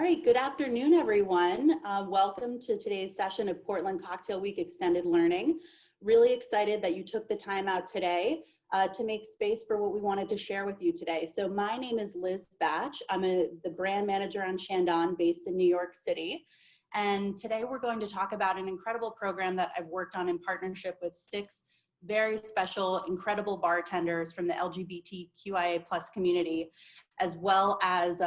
All right, good afternoon, everyone. Welcome to today's session of Portland Cocktail Week Extended Learning. Really excited that you took the time out today to make space for what we wanted to share with you today. So my name is Liz Batsche. I'm the brand manager on Chandon based in New York City. And today we're going to talk about an incredible program that I've worked on in partnership with 6 very special, incredible bartenders from the LGBTQIA+ community, as well as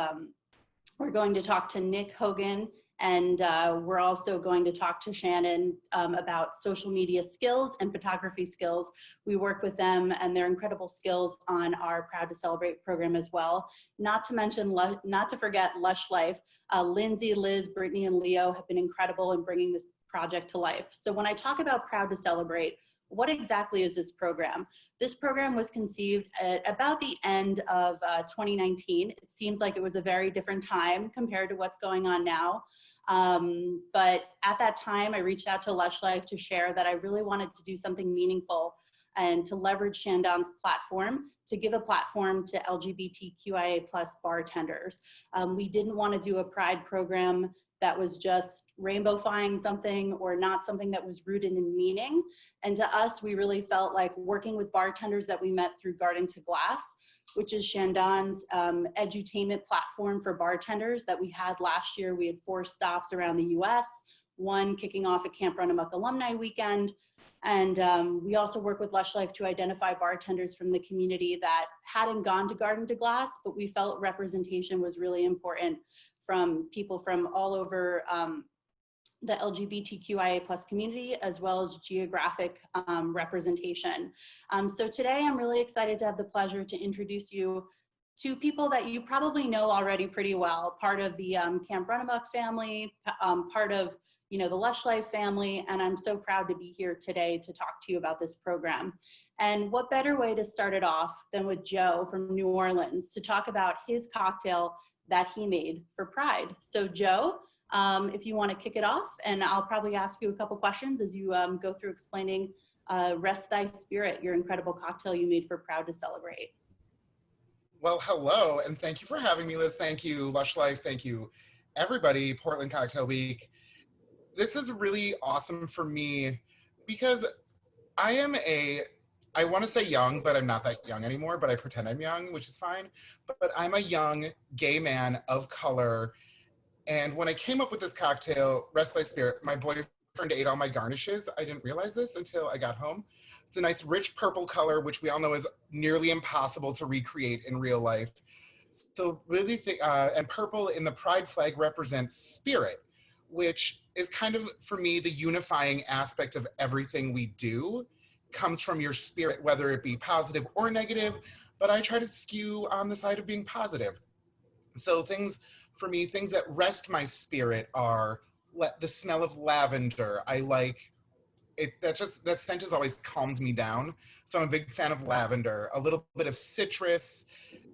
we're going to talk to Nick Hogan, and we're also going to talk to Shannon about social media skills and photography skills. We work with them and their incredible skills on our Proud to Celebrate program as well. Not to forget Lush Life. Lindsay, Liz, Brittany, and Leo have been incredible in bringing this project to life. So when I talk about Proud to Celebrate, what exactly is this program? This program was conceived at about the end of 2019. It seems like it was a very different time compared to what's going on now. But at that time, I reached out to Lush Life to share that I really wanted to do something meaningful and to leverage Chandon's platform to give a platform to LGBTQIA+ bartenders. We didn't want to do a pride program that was just rainbowifying something or not something that was rooted in meaning. And to us, we really felt like working with bartenders that we met through Garden to Glass, which is Chandon's edutainment platform for bartenders that we had last year. We had 4 stops around the US, 1 kicking off at Camp Run Amok Alumni Weekend. And we also work with Lush Life to identify bartenders from the community that hadn't gone to Garden to Glass, but we felt representation was really important from people from all over the LGBTQIA+ community, as well as geographic representation. So today I'm really excited to have the pleasure to introduce you to people that you probably know already pretty well, part of the Camp Run Amok family, part of the Lush Life family, and I'm so proud to be here today to talk to you about this program. And what better way to start it off than with Joe from New Orleans to talk about his cocktail that he made for Pride. So Joe, if you want to kick it off, and I'll probably ask you a couple questions as you go through explaining Rest Thy Spirit, your incredible cocktail you made for Proud to Celebrate. Well, hello, and thank you for having me, Liz. Thank you, Lush Life. Thank you, everybody, Portland Cocktail Week. This is really awesome for me because I want to say young, but I'm not that young anymore, but I pretend I'm young, which is fine. But I'm a young gay man of color. And when I came up with this cocktail, Rest Thy Spirit, my boyfriend ate all my garnishes. I didn't realize this until I got home. It's a nice rich purple color, which we all know is nearly impossible to recreate in real life. So really, and purple in the pride flag represents spirit, which is kind of, for me, the unifying aspect of everything we do comes from your spirit, whether it be positive or negative, but I try to skew on the side of being positive. So things, for me, things that rest my spirit are the smell of lavender. I like it, that scent has always calmed me down. So I'm a big fan of lavender, a little bit of citrus,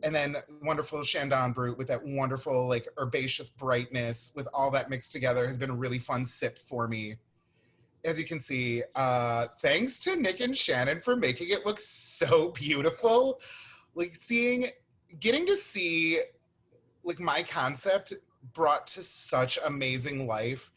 and then wonderful Chandon Brut with that wonderful like herbaceous brightness with all that mixed together has been a really fun sip for me. As you can see, thanks to Nick and Shannon for making it look so beautiful. Like getting to see like my concept brought to such amazing life.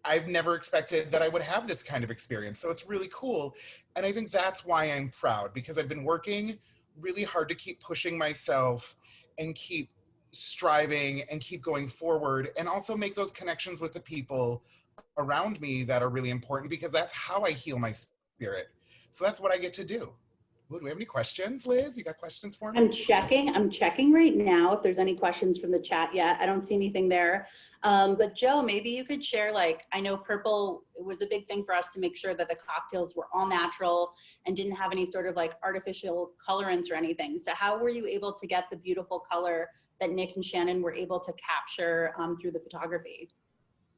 I've never expected that I would have this kind of experience. So it's really cool. And I think that's why I'm proud, because I've been working really hard to keep pushing myself and keep striving and keep going forward, and also make those connections with the people around me that are really important, because that's how I heal my spirit. So that's what I get to do. Ooh, do we have any questions, Liz? You got questions for me? I'm checking right now if there's any questions from the chat yet. I don't see anything there. But Joe, maybe you could share, like, I know purple, it was a big thing for us to make sure that the cocktails were all natural and didn't have any sort of like artificial colorants or anything. So how were you able to get the beautiful color that Nick and Shannon were able to capture through the photography?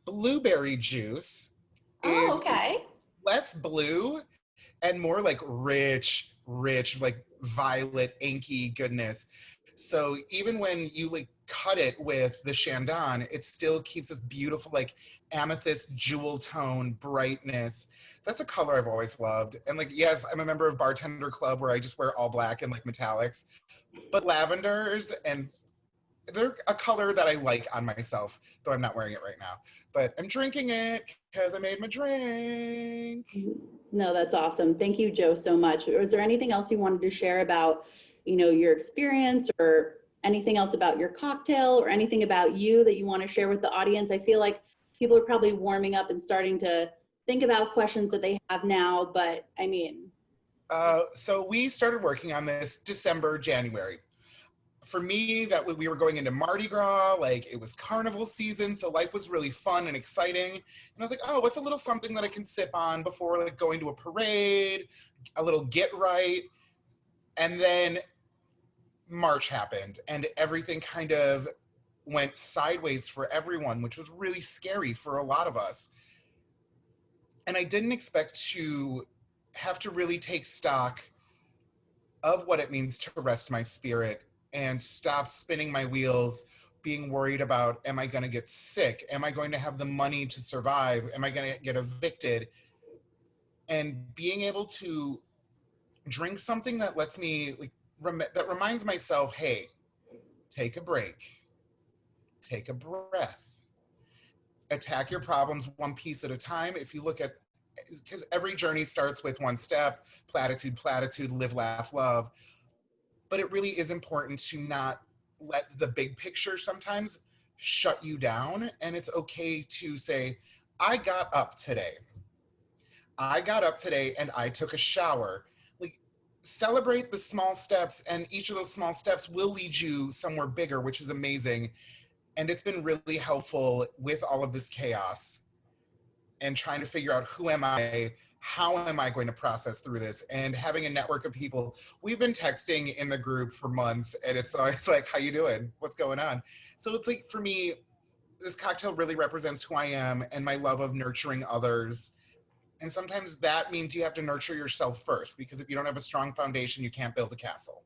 Blueberry juice is less blue and more like rich, like violet, inky goodness. So even when you like cut it with the Chandon, it still keeps this beautiful like amethyst jewel tone brightness. That's a color I've always loved. And like, yes, I'm a member of Bartender Club where I just wear all black and like metallics, but lavenders and they're a color that I like on myself, though I'm not wearing it right now. But I'm drinking it because I made my drink. No, that's awesome. Thank you, Joe, so much. Was there anything else you wanted to share about, your experience, or anything else about your cocktail, or anything about you that you want to share with the audience? I feel like people are probably warming up and starting to think about questions that they have now, but I mean. So we started working on this December, January. For me, that we were going into Mardi Gras, like it was carnival season, so life was really fun and exciting. And I was like, oh, what's a little something that I can sip on before like going to a parade, a little get right. And then March happened and everything kind of went sideways for everyone, which was really scary for a lot of us. And I didn't expect to have to really take stock of what it means to rest my spirit and stop spinning my wheels, being worried about, am I going to get sick? Am I going to have the money to survive? Am I going to get evicted? And being able to drink something that lets me, like, that reminds myself, hey, take a break, take a breath, attack your problems one piece at a time. If you look at, because every journey starts with one step, platitude, live, laugh, love. But it really is important to not let the big picture sometimes shut you down. And it's okay to say, I got up today. I got up today and I took a shower. Like, celebrate the small steps, and each of those small steps will lead you somewhere bigger, which is amazing. And it's been really helpful with all of this chaos and trying to figure out, who am I? How am I going to process through this? And having a network of people. We've been texting in the group for months, and it's always like, how you doing? What's going on? So it's like, for me, this cocktail really represents who I am and my love of nurturing others. And sometimes that means you have to nurture yourself first, because if you don't have a strong foundation, you can't build a castle.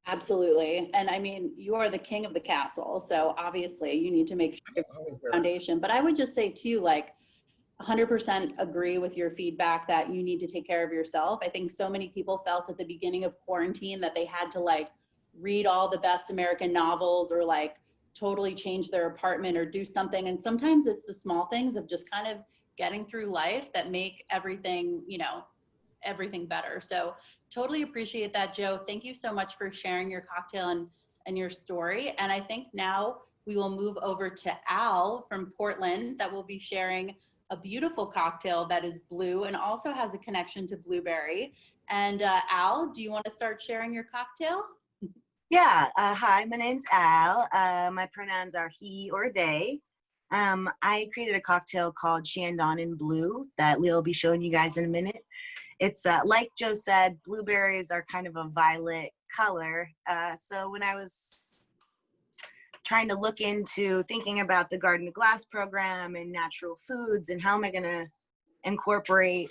Absolutely. And I mean, you are the king of the castle. So obviously you need to make sure you have a foundation. But I would just say too, like, 100% agree with your feedback that you need to take care of yourself. I think so many people felt at the beginning of quarantine that they had to like read all the best American novels, or like totally change their apartment or do something. And sometimes it's the small things of just kind of getting through life that make everything, everything better. So totally appreciate that, Joe. Thank you so much for sharing your cocktail and your story. And I think now we will move over to Al from Portland, that will be sharing a beautiful cocktail that is blue and also has a connection to blueberry. And Al, do you want to start sharing your cocktail? Yeah, hi, my name's Al. My pronouns are he or they. I created a cocktail called Chandon in blue that Leah will be showing you guys in a minute. It's like Joe said, blueberries are kind of a violet color. So when I was trying to look into thinking about the Garden of Glass program and natural foods and how am I going to incorporate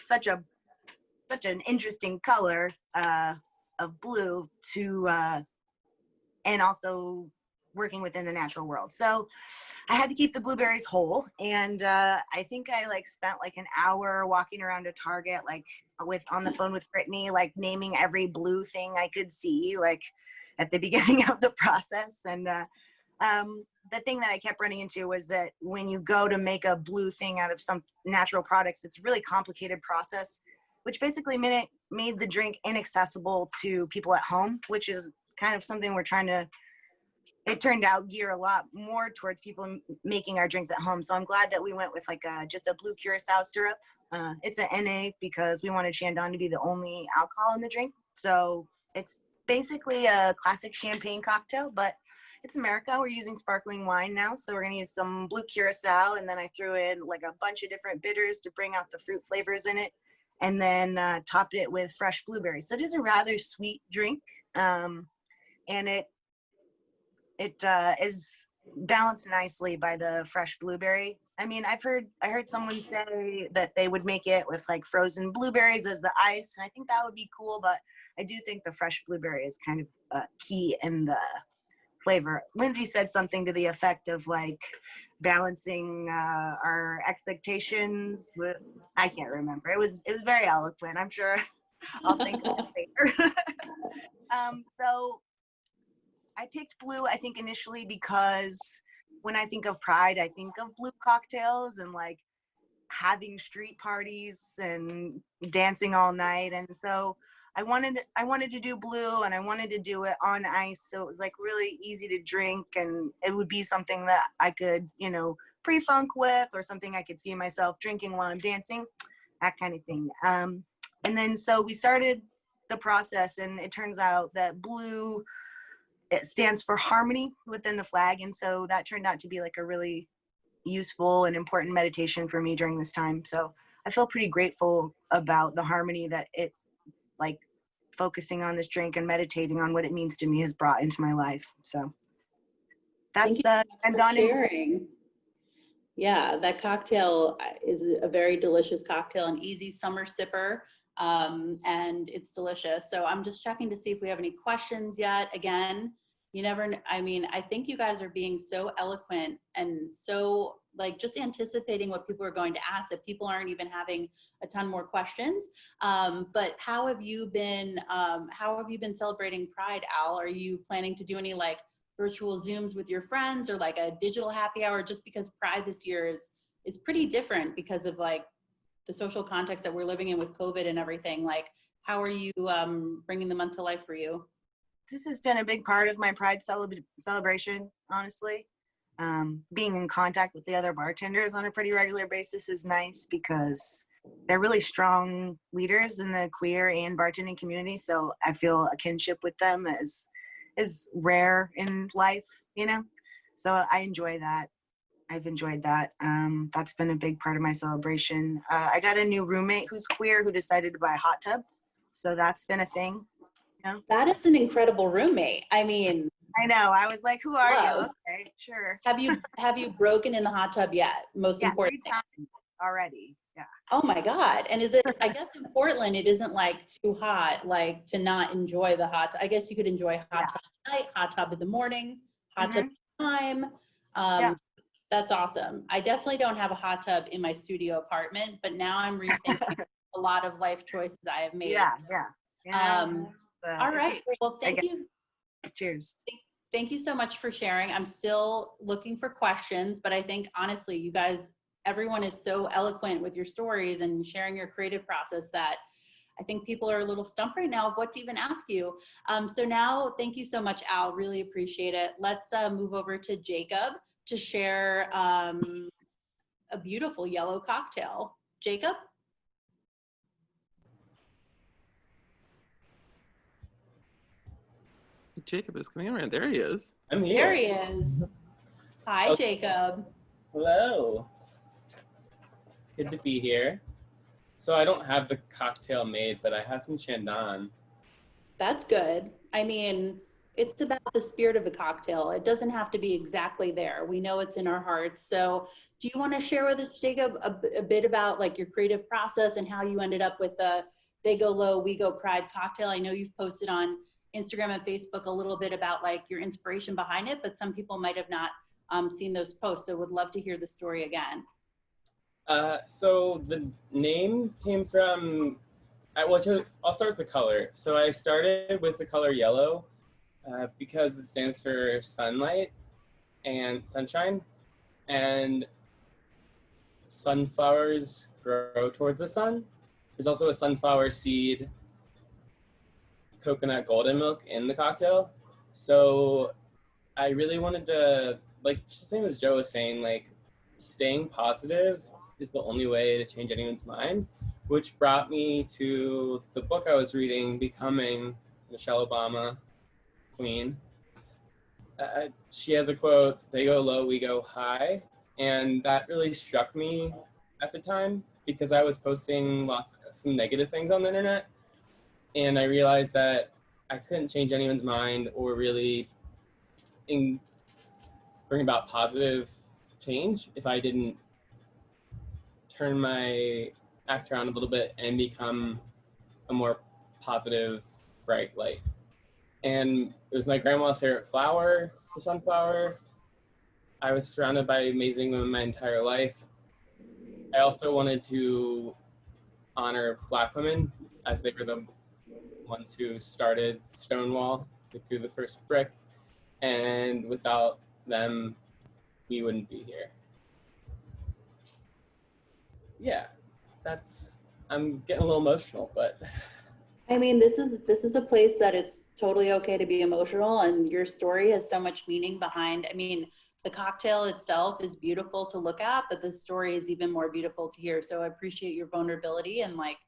such an interesting color of blue to and also working within the natural world. So I had to keep the blueberries whole, and I think I like spent like an hour walking around a Target, like on the phone with Brittany, like naming every blue thing I could see, like at the beginning of the process. And the thing that I kept running into was that when you go to make a blue thing out of some natural products, it's a really complicated process, which basically made the drink inaccessible to people at home, which is kind of something we're trying to, it turned out, gear a lot more towards people making our drinks at home. So I'm glad that we went with like just a blue curacao syrup. It's an NA because we wanted Chandon to be the only alcohol in the drink. So it's basically a classic champagne cocktail, but it's America. We're using sparkling wine now. So we're going to use some blue curacao, and then I threw in like a bunch of different bitters to bring out the fruit flavors in it, and then topped it with fresh blueberries. So it is a rather sweet drink, and it is balanced nicely by the fresh blueberry. I mean, I heard someone say that they would make it with like frozen blueberries as the ice, and I think that would be cool, but I do think the fresh blueberry is kind of key in the flavor. Lindsay said something to the effect of like balancing our expectations with, I can't remember. It was very eloquent. I'm sure I'll think of it later. So I picked blue, I think initially because when I think of pride, I think of blue cocktails and like having street parties and dancing all night. And so I wanted to do blue, and I wanted to do it on ice. So it was like really easy to drink, and it would be something that I could, you know, pre-funk with, or something I could see myself drinking while I'm dancing, that kind of thing. And then so we started the process, and it turns out that blue, it stands for harmony within the flag. And so that turned out to be like a really useful and important meditation for me during this time. So I feel pretty grateful about the harmony that it, like, focusing on this drink and meditating on what it means to me has brought into my life. So that's and sharing. Yeah, that cocktail is a very delicious cocktail, an easy summer sipper, and it's delicious. So I'm just checking to see if we have any questions yet. Again, you never, I mean, I think you guys are being so eloquent and so like just anticipating what people are going to ask, if people aren't even having a ton more questions. But how have you been celebrating Pride, Al? Are you planning to do any like virtual Zooms with your friends, or like a digital happy hour, just because Pride this year is pretty different because of like the social context that we're living in with COVID and everything? Like, how are you bringing the month to life for you? This has been a big part of my Pride celebration, honestly. Being in contact with the other bartenders on a pretty regular basis is nice, because they're really strong leaders in the queer and bartending community. So I feel a kinship with them is rare in life, you know? So I enjoy that. I've enjoyed that. That's been a big part of my celebration. I got a new roommate who's queer who decided to buy a hot tub. So that's been a thing. You know? That is an incredible roommate. I mean, I know. I was like, who are you? Okay, sure. Have you broken in the hot tub yet? Most important 3 times already. Yeah. Oh my God. And is it, I guess in Portland, it isn't like too hot, like to not enjoy the hot tub. I guess you could enjoy hot tub at night, hot tub in the morning, hot tub time. That's awesome. I definitely don't have a hot tub in my studio apartment, but now I'm rethinking a lot of life choices I have made. All right. Well, thank you. Cheers. Thank you so much for sharing. I'm still looking for questions, but I think honestly, you guys, everyone is so eloquent with your stories and sharing your creative process that I think people are a little stumped right now of what to even ask you. So now, thank you so much, Al. Really appreciate it. Let's move over to Jacob to share a beautiful yellow cocktail. Jacob? Jacob is coming around. There he is. I'm here. There he is. Hi, okay. Jacob. Hello. Good to be here. So I don't have the cocktail made, but I have some Chandon. That's good. I mean, it's about the spirit of the cocktail. It doesn't have to be exactly there. We know it's in our hearts. So do you want to share with us, Jacob, a bit about like your creative process and how you ended up with the They Go Low, We Go Pride cocktail? I know you've posted on Instagram and Facebook a little bit about like your inspiration behind it, but some people might have not seen those posts. So would love to hear the story again. So the name came from, I'll start with the color. So I started with the color yellow because it stands for sunlight and sunshine, and sunflowers grow towards the sun. There's also a sunflower seed, coconut golden milk in the cocktail. So I really wanted to, like, same as Joe was saying, like, staying positive is the only way to change anyone's mind, which brought me to the book I was reading, Becoming Michelle Obama, Queen. She has a quote, "They go low, we go high." And that really struck me at the time because I was posting some negative things on the internet. And I realized that I couldn't change anyone's mind or really bring about positive change if I didn't turn my act around a little bit and become a more positive, bright light. And it was my grandma's favorite flower, the sunflower. I was surrounded by amazing women my entire life. I also wanted to honor Black women as they were the ones who started Stonewall, who threw the first brick. and without them, we wouldn't be here. Yeah, I'm getting a little emotional, but I mean, this is a place that it's totally okay to be emotional, and your story has so much meaning behind. I mean, the cocktail itself is beautiful to look at, but the story is even more beautiful to hear. So I appreciate your vulnerability and like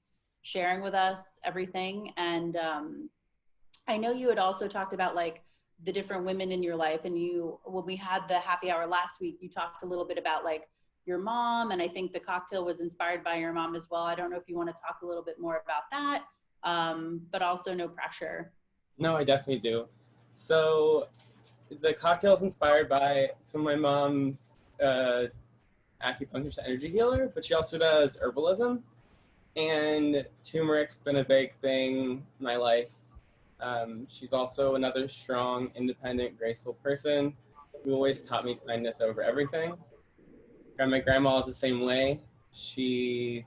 sharing with us everything. And I know you had also talked about like the different women in your life, and when we had the happy hour last week, you talked a little bit about like your mom, and I think the cocktail was inspired by your mom as well. I don't know if you want to talk a little bit more about that, but also no pressure. no, I definitely do. So the cocktail is inspired by my mom's acupuncturist energy healer, but she also does herbalism, and turmeric's been a big thing in my life. She's also another strong, independent, graceful person who always taught me kindness over everything. And my grandma is the same way. She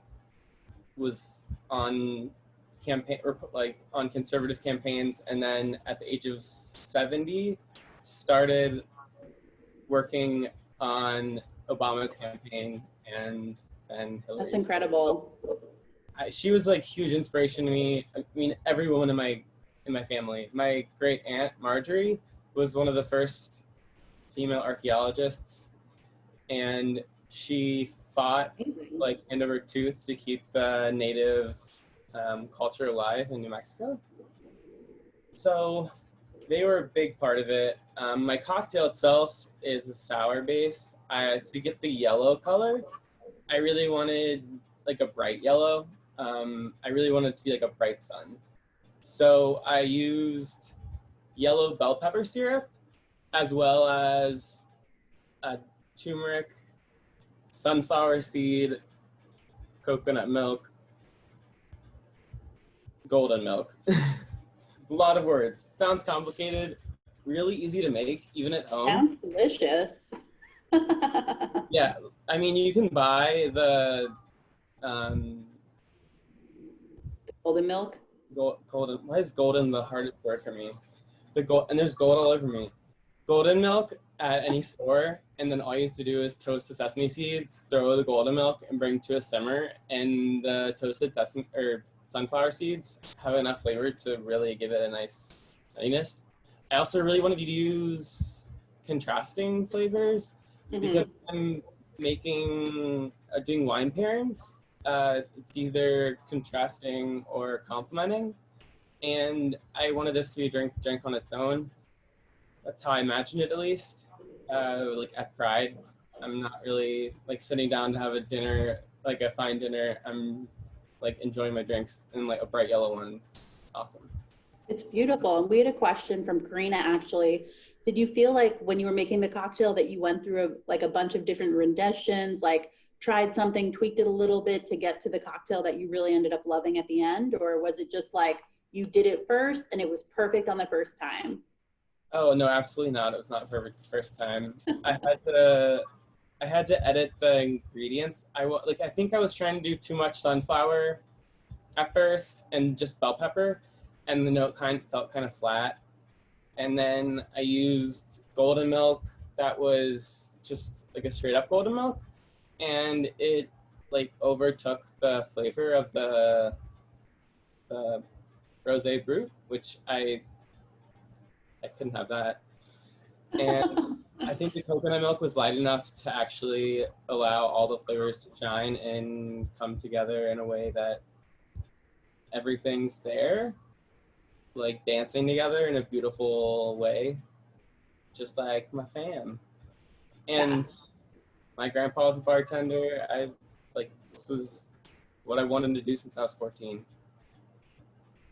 was on on conservative campaigns, and then at the age of 70 started working on Obama's campaign and then Hillary's. That's incredible. She was like huge inspiration to me. I mean, every woman in my family. My great aunt Marjorie was one of the first female archaeologists, and she fought like hand over tooth to keep the native culture alive in New Mexico. So they were a big part of it. My cocktail itself is a sour base. To get the yellow color, I really wanted like a bright yellow. I really wanted it to be like a bright sun. So I used yellow bell pepper syrup, as well as turmeric, sunflower seed, coconut milk, golden milk. A lot of words. Sounds complicated, really easy to make, even at home. Sounds delicious. Yeah, I mean, you can buy the Golden milk. golden. Why is golden the hardest word for me? And there's gold all over me. Golden milk at any store, and then all you have to do is toast the sesame seeds, throw the golden milk, and bring to a simmer, and the toasted sesame or sunflower seeds have enough flavor to really give it a nice nuttiness. I also really wanted to use contrasting flavors because I'm doing wine pairings. It's either contrasting or complementing, and I wanted this to be a drink on its own. That's how I imagined it, at least. Like at Pride, I'm not really like sitting down to have a dinner, like a fine dinner. I'm like enjoying my drinks, and like a bright yellow one. It's awesome. It's beautiful. And we had a question from Karina, actually. Did you feel like when you were making the cocktail that you went through a bunch of different renditions, like tried something, tweaked it a little bit to get to the cocktail that you really ended up loving at the end? Or was it just like you did it first and it was perfect on the first time? Oh no, absolutely not. It was not perfect the first time. I had to edit the ingredients. I think I was trying to do too much sunflower at first and just bell pepper, and the note felt kind of flat. And then I used golden milk that was just like a straight up golden milk, and it like overtook the flavor of the rosé brut, which I couldn't have that. And I think the coconut milk was light enough to actually allow all the flavors to shine and come together in a way that everything's there, like dancing together in a beautiful way, just like my fam. And my grandpa's a bartender. This was what I wanted to do since I was 14.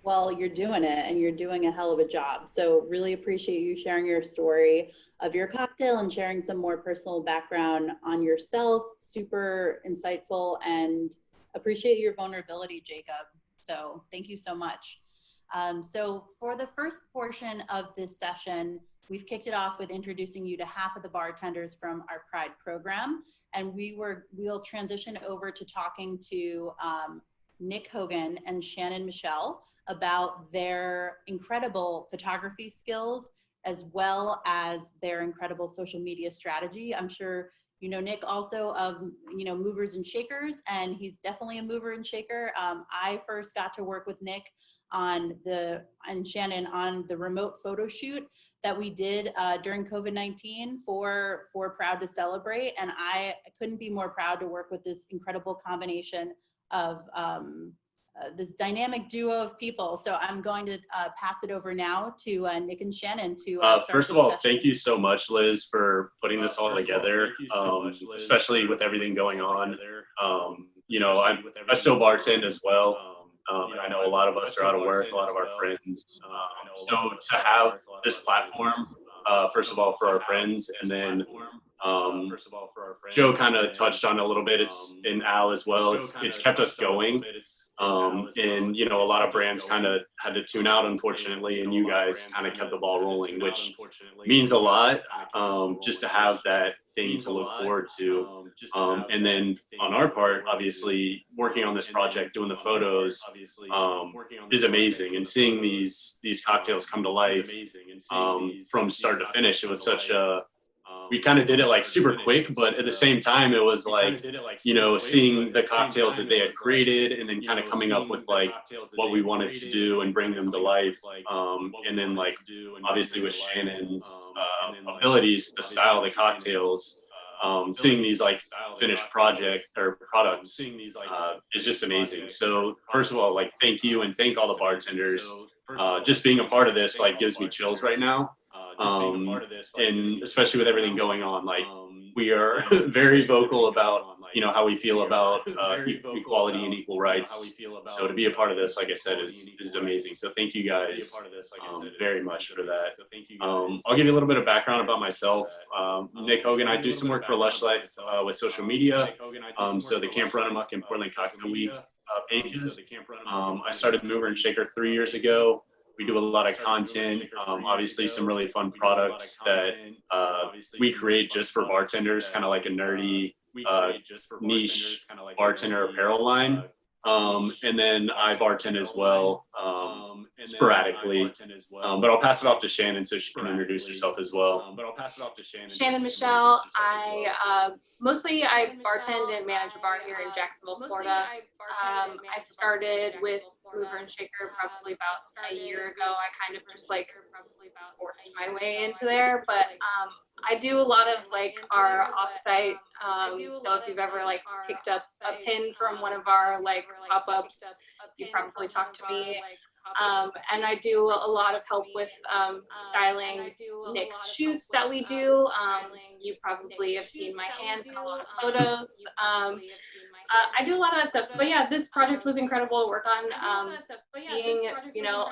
Well, you're doing it, and you're doing a hell of a job. So really appreciate you sharing your story of your cocktail and sharing some more personal background on yourself. Super insightful, and appreciate your vulnerability, Jacob. So thank you so much. So for the first portion of this session, we've kicked it off with introducing you to half of the bartenders from our Pride program. And we'll transition over to talking to Nick Hogan and Shannon Michelle about their incredible photography skills as well as their incredible social media strategy. I'm sure you know Nick also of, you know, Movers and Shakers, and he's definitely a mover and shaker. I first got to work with Nick and Shannon on the remote photo shoot that we did during COVID-19 for Proud to Celebrate. And I couldn't be more proud to work with this incredible combination of this dynamic duo of people. So I'm going to pass it over now to Nick and Shannon to start first of all, session. thank you so much, Liz, for putting this all together, especially with everything going on. You know, I still bartend as well. I know a lot of us are out of work, a lot of our friends. So to have this platform, first of all, for our friends, and then Joe kind of touched on it a little bit. It's in Al as well. It's kept us going. And you know, a lot of brands kind of had to tune out, unfortunately, and you guys kind of kept the ball rolling, which means a lot. Just to have that thing to look forward to. And then on our part, obviously working on this project, doing the photos, is amazing. And seeing these cocktails come to life from start to finish, it was such a, we kind of did it like super quick, but at the same time, it was like, you know, seeing the cocktails that they had created and then kind of coming up with like what we wanted to do and bring them to life. And then like, obviously with Shannon's abilities to style the cocktails, seeing these like finished project or products is just amazing. So first of all, like, thank you, and thank all the bartenders. Just being a part of this like gives me chills right now. And especially with everything going on, like we are very vocal about, you know, how we feel about equality and equal rights. So to be a part of this, like I said, is amazing. So thank you guys very much for that. I'll give you a little bit of background about myself. Nick Hogan, I do some work for Lush Life with social media. So the Camp Run Amok and Portland Cocktail Week pages. I started Mover and Shaker 3 years ago. We do a lot of content, obviously some really fun products that we create just for bartenders, kind of like a nerdy niche bartender apparel line. And then I bartend as well, sporadically. But I'll pass it off to Shannon so she can introduce herself as well. Shannon Michelle. Mostly I bartend and manage a bar here in Jacksonville, Florida. I started with Mover and Shaker probably about a year ago. I kind of just like forced my way into there, but I do a lot of like our offsite. So if you've ever like picked up a pin from one of our like pop-ups, you probably talked to me. And I do a lot of help with styling Nick's shoots that we do. You probably have seen my hands in a lot of photos. I do a lot of that stuff, but yeah, this project was incredible to work on. Being, you know,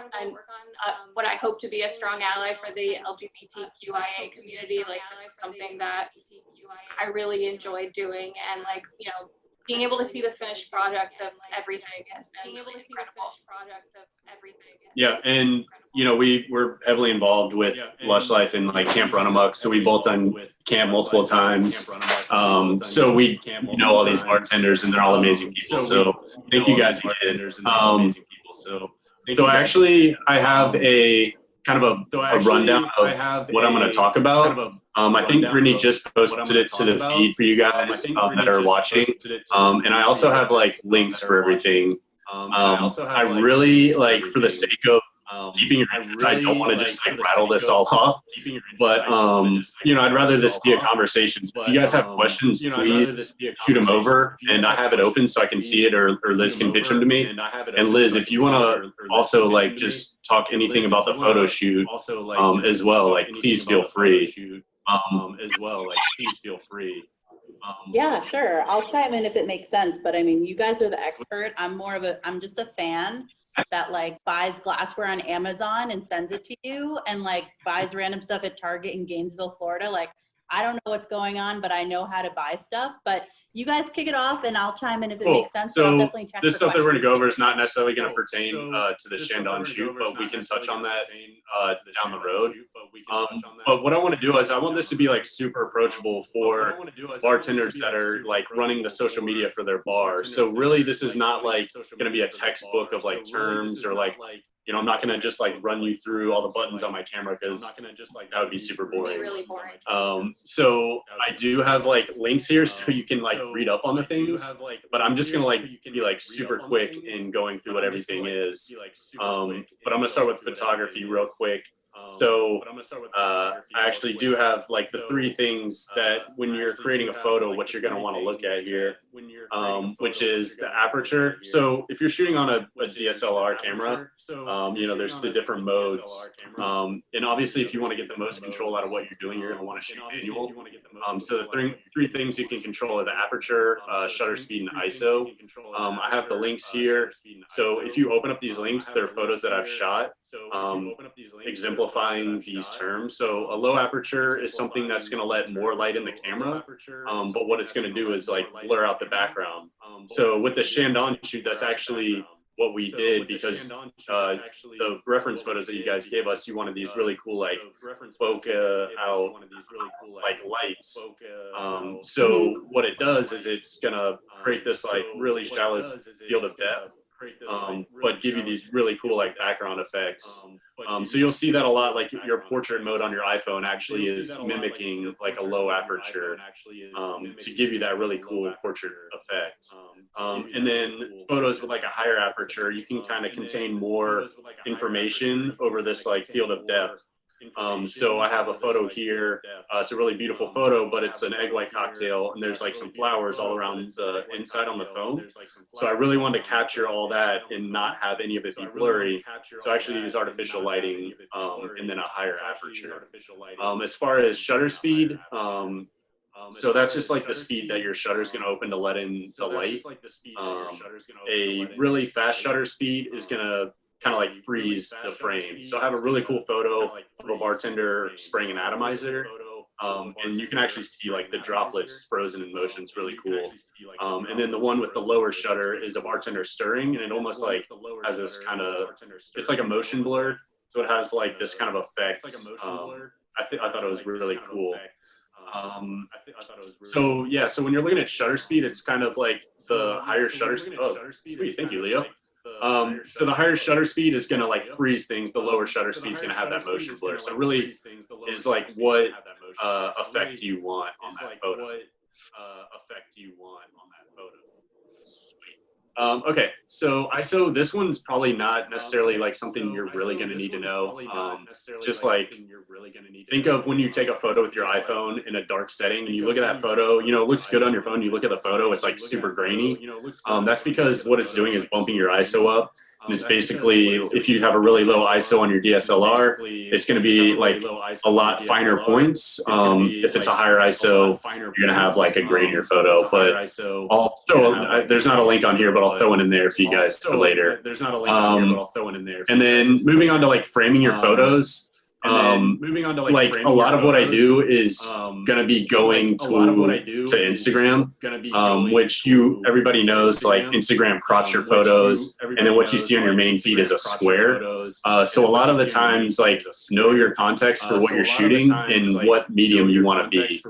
what I hope to be a strong ally for the LGBTQIA community, like this was something that I really enjoyed doing, and like, you know, being able to see the finished product of everything has been really incredible. Yeah, and you know, we're heavily involved with Lush Life and like Camp Run Amok, so we both done camp multiple times. So we know all these bartenders, and they're all amazing people. So thank you guys again. So actually, I have a kind of a rundown of what I'm going to talk about. I think Brittany just posted it to the feed for you guys that are watching. And I also have like links for everything. I really, like, for the sake of keeping your hands, I don't want to just like rattle this all off, but you know, I'd rather this be a conversation. So if you guys have questions, please shoot them over, and I have it open so I can see it, or Liz can pitch them to me. And Liz, if you want to also like just talk anything about the photo shoot as well, like please feel free. Yeah, sure. I'll chime in if it makes sense, but I mean, you guys are the expert. I'm just a fan that like buys glassware on Amazon and sends it to you, and like buys random stuff at Target in Gainesville, Florida. Like, I don't know what's going on, but I know how to buy stuff. But you guys kick it off, and I'll chime in if it makes sense. So I'll definitely check this stuff that we're going to go over is not necessarily going to pertain to the Chandon shoot, but we can touch on that down the road. But what I want to do is I want this to be like super approachable for bartenders that are like running the social media for their bar. So really, this is not like going to be a textbook of like terms or like, you know, I'm not gonna just like run you through all the buttons on my camera because that would be super It'd be boring. really boring. So I do have like links here so you can like read up on the things, but I'm just gonna like be like super quick in going through what everything is. But I'm gonna start with photography real quick. So I actually do have like the 3 things that when you're creating a photo, what you're going to want to look at here, which is the aperture. So if you're shooting on a DSLR camera, you know, there's the different modes. And obviously, if you want to get the most control out of what you're doing, you're going to want to shoot manual. So the three things you can control are the aperture, shutter speed, and ISO. I have the links here. So if you open up these links, they're photos that I've shot. Exemplifying these terms. So a low aperture is something that's going to let more light in the camera, but what it's going to do is like blur out the background. So with the Chandon shoot, that's actually what we did because the reference photos that you guys gave us, you wanted these really cool like bokeh out like lights. So what it does is it's going to create this like really shallow field of depth. But give you these really cool like background effects. So you'll see that a lot, like your portrait mode on your iPhone actually is mimicking like a low aperture to give you that really cool portrait effect. And then photos with like a higher aperture, you can kind of contain more information over this like field of depth. So I have a photo here. It's a really beautiful photo, but it's an egg white cocktail, and there's like some flowers all around the inside on the foam. So I really wanted to capture all that and not have any of it be blurry. So I actually use artificial lighting and then a higher aperture. As far as shutter speed, so that's just like the speed that your shutter is going to open to let in the light. A really fast shutter speed is going to kind of like freeze the frame. So I have a really cool photo of a bartender spraying an atomizer. And you can actually see like the droplets frozen in motion. It's really cool. And then the one with the lower shutter is a bartender stirring, and it almost like has this kind of, it's like a motion blur. So it has like this kind of effect. I thought it was really cool. So yeah, so when you're looking at shutter speed, it's kind of like the higher shutter speed. Oh, sweet, thank you, Leo. So the higher shutter speed is going to like freeze things. The lower shutter speed is going to have that motion blur. So really is like what effect do you want on that photo? Okay, so ISO, this one's probably not necessarily like something you're really going to need to know. Just like think of when you take a photo with your iPhone in a dark setting and you look at that photo, you know, it looks good on your phone. You look at the photo, it's like super grainy. That's because what it's doing is bumping your ISO up. And it's basically, if you have a really low ISO on your DSLR, it's going to be like a lot finer points. If it's a higher ISO, you're going to have like a grainier photo. But I'll throw, there's not a link on here, but I'll throw it in there for you guys for later. And then moving on to like framing your photos. Moving on to like a lot of what I do is gonna be going to Instagram, which everybody knows like Instagram crops your photos, and then what you see on your main feed is a square. So a lot of the times, like know your context for what you're shooting and what medium you want to be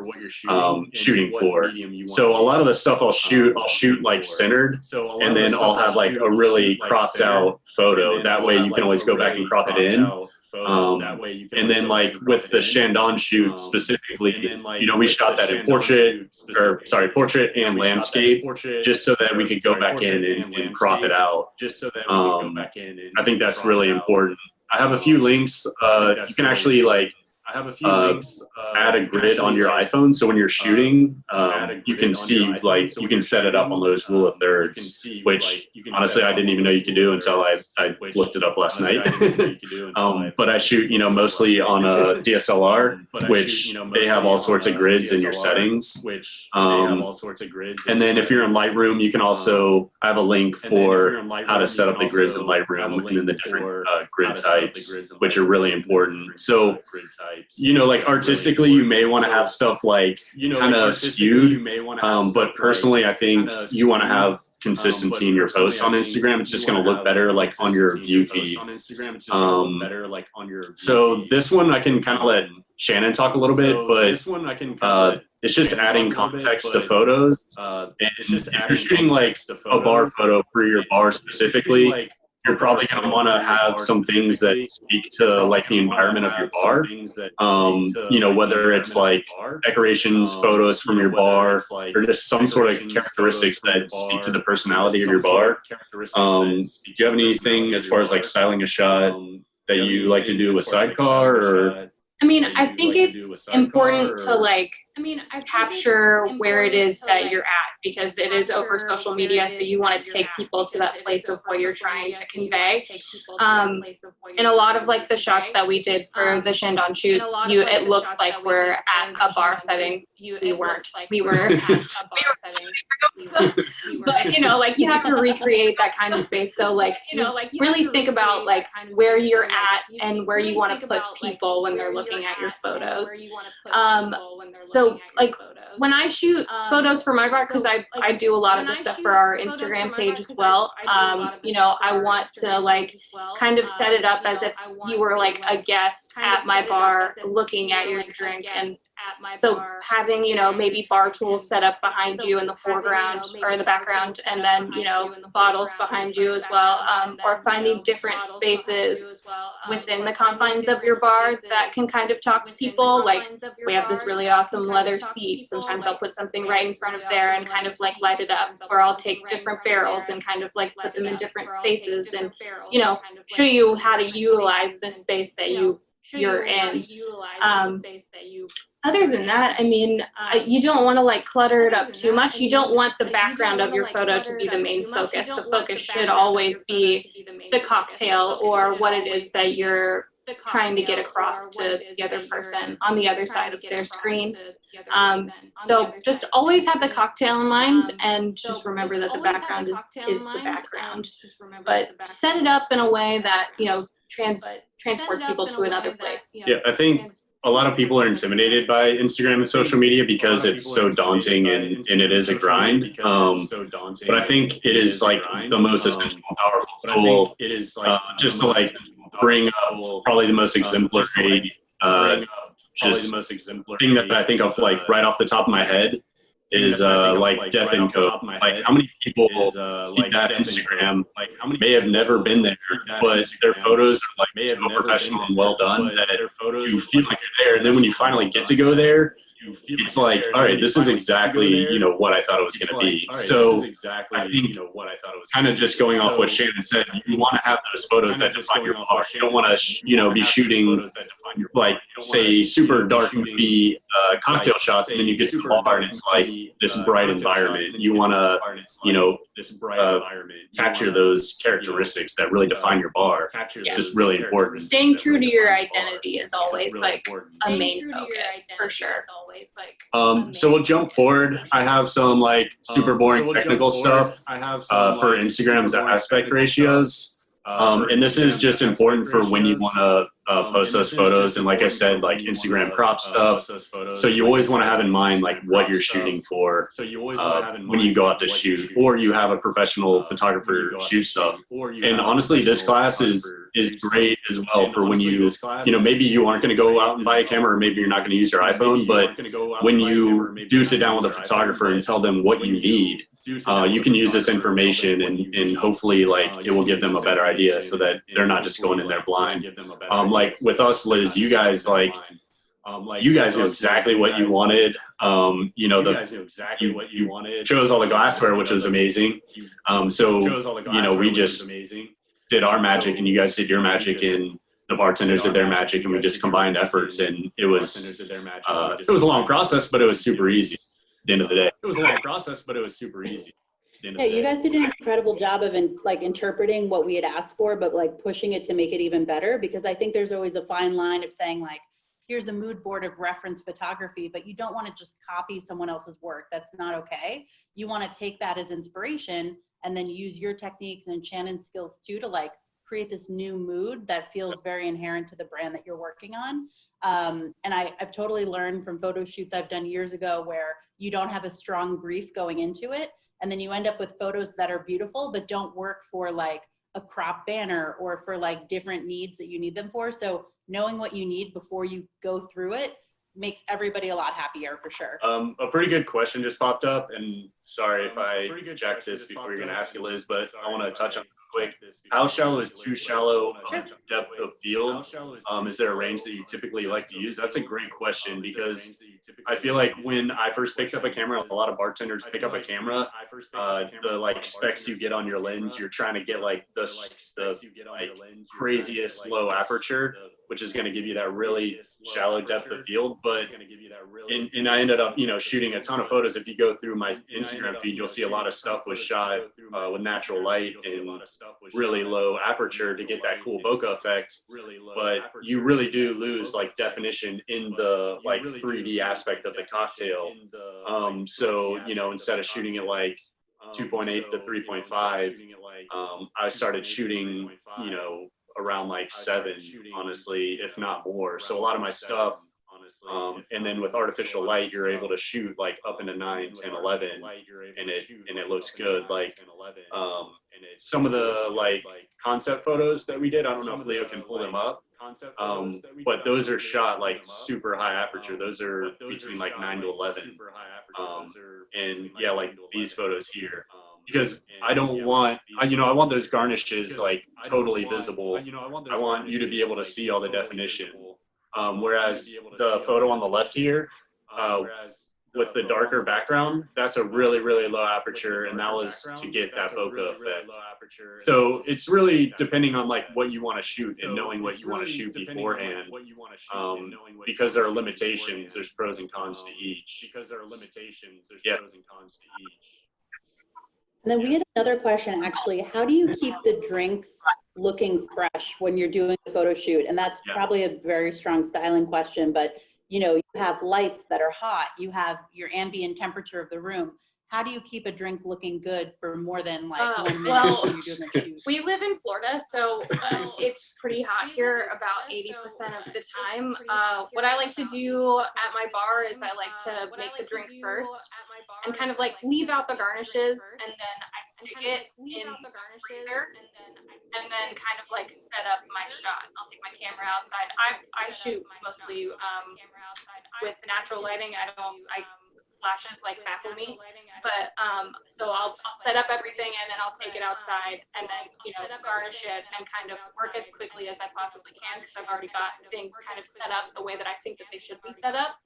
shooting for. So a lot of the stuff I'll shoot like centered, and then I'll have like a really cropped out photo. That way you can always go back and crop it in. And then like with the Shandon shoot specifically, you know, we shot that in portrait and landscape, just so that we could go back in and crop it out. I think that's really important. I have a few links. You can actually like add a grid on your iPhone, so when you're shooting, you can see like you can set it up on those rule of thirds, which honestly I didn't even know you could do until I looked it up last night. But I shoot, you know, mostly on a DSLR, which they have all sorts of grids in your settings. And then if you're in Lightroom, you can also have a link for how to set up the grids in Lightroom, and then the different grid types, which are really important. So you know, like artistically, you may want to have stuff like kind of skewed, but personally, I think you want to have consistency in your posts on Instagram. It's just going to look better like on your view feed. So this one I can kind of let Shannon talk a little bit, but it's just adding context to photos. And if you're shooting like a bar photo for your bar specifically, you're probably going to want to have some things that speak to like the environment of your bar. You know, whether it's like decorations, photos from your bar, or just some sort of characteristics that speak to the personality of your bar. Do you have anything as far as like styling a shot that you like to do with sidecar, or? I mean, I think it's important to like capture where it is that you're at, because it is over social media. So you want to take people to that place of what you're trying to convey. And a lot of like the shots that we did for the Chandon shoot, it looks like we're at a bar setting. We weren't. We were at a bar setting. But you know, like you have to recreate that kind of space. So like, you know, like really think about like where you're at and where you want to put people when they're looking at your photos. So like when I shoot photos for my bar, because I do a lot of the stuff for our Instagram page as well, you know, I want to like kind of set it up as if you were like a guest at my bar looking at your drink. And so having, you know, maybe bar tools set up behind you in the foreground or in the background, and then, you know, bottles behind you as well, or finding different spaces within the confines of your bar that can kind of talk to people. Like we have this really awesome leather seat. Sometimes I'll put something right in front of there and kind of like light it up, or I'll take different barrels and kind of like put them in different spaces and, you know, show you how to utilize the space that you're in. Other than that, I mean, you don't want to like clutter it up too much. You don't want the background of your photo to be the main focus. The focus should always be the cocktail or what it is that you're trying to get across to the other person on the other side of their screen. So just always have the cocktail in mind, and just remember that the background is the background. But set it up in a way that, you know, transports people to another place. Yeah, I think a lot of people are intimidated by Instagram and social media because it's so daunting and it is a grind. But I think it is like the most essential and powerful tool, just to like bring up probably the most exemplary, just thing that I think of like right off the top of my head is like Death and Co. Like how many people see that Instagram may have never been there, but their photos are like so professional and well done that you feel like you're there. And then when you finally get to go there, it's like, all right, this is exactly, you know, what I thought it was going to be. So I think kind of just going off what Shannon said, you want to have those photos that define your bar. You don't want to, you know, be shooting like say super dark movie cocktail shots, and then you get to the bar and it's like this bright environment. You want to, you know, capture those characteristics that really define your bar. It's just really important. Staying true to your identity is always like a main focus for sure. So we'll jump forward. I have some like super boring technical stuff for Instagram's aspect ratios. And this is just important for when you want to post those photos. And like I said, like Instagram crop stuff. So you always want to have in mind like what you're shooting for when you go out to shoot, or you have a professional photographer shoot stuff. And honestly, this class is great as well for when you know, maybe you aren't going to go out and buy a camera, or maybe you're not going to use your iPhone, but when you do sit down with a photographer and tell them what you need, you can use this information and hopefully like it will give them a better idea so that they're not just going in there blind. Like with us, Liz, you guys like you guys knew exactly what you wanted. You know, you chose all the glassware, which was amazing. So you know, we just did our magic and you guys did your magic, and the bartenders did their magic, and we just combined efforts, and it was a long process, but it was super easy at the end of the day. It was a long process, but it was super easy. Yeah, you guys did an incredible job of like interpreting what we had asked for, but like pushing it to make it even better, because I think there's always a fine line of saying like, here's a mood board of reference photography, but you don't want to just copy someone else's work. That's not okay. You want to take that as inspiration and then use your techniques and Shannon's skills too to like create this new mood that feels very inherent to the brand that you're working on. And I've totally learned from photo shoots I've done years ago where you don't have a strong brief going into it, and then you end up with photos that are beautiful but don't work for like a crop banner or for like different needs that you need them for. So knowing what you need before you go through it makes everybody a lot happier for sure. A pretty good question just popped up, and sorry if I jacked this before you're going to ask it, Liz, but I want to touch on quick. How shallow is too shallow depth of field? Is there a range that you typically like to use? That's a great question, because I feel like when I first picked up a camera, a lot of bartenders pick up a camera, the like specs you get on your lens, you're trying to get like the like craziest low aperture, which is going to give you that really shallow depth of field. But and I ended up, you know, shooting a ton of photos. If you go through my Instagram feed, you'll see a lot of stuff was shot with natural light and really low aperture to get that cool bokeh effect. But you really do lose like definition in the like 3D aspect of the cocktail. So, you know, instead of shooting it like 2.8 to 3.5, I started shooting, you know, around like 7, honestly, if not more. So a lot of my stuff, and then with artificial light, you're able to shoot like up into 9, 10, 11, and it looks good. Like some of the like concept photos that we did, I don't know if Leo can pull them up, but those are shot like super high aperture. Those are between like 9 to 11, and yeah, like these photos here. Because I don't want, you know, I want those garnishes like totally visible. I want you to be able to see all the definition. Whereas the photo on the left here, with the darker background, that's a really, really low aperture, and that was to get that bokeh effect. So it's really depending on like what you want to shoot and knowing what you want to shoot beforehand. Because there are limitations, there's pros and cons to each. Yeah. And then we had another question, actually. How do you keep the drinks looking fresh when you're doing a photo shoot? And that's probably a very strong styling question, but you know, you have lights that are hot, you have your ambient temperature of the room. How do you keep a drink looking good for more than like 1 minute when you're doing a shoot? We live in Florida, so it's pretty hot here about 80% of the time. What I like to do at my bar is I like to make the drink first and kind of like leave out the garnishes, and then I stick it in the freezer and then kind of like set up my shot. I'll take my camera outside. I shoot mostly with natural lighting. Flashes like baffle me, but so I'll set up everything and then I'll take it outside and then, you know, garnish it and kind of work as quickly as I possibly can, because I've already got things kind of set up the way that I think that they should be set up.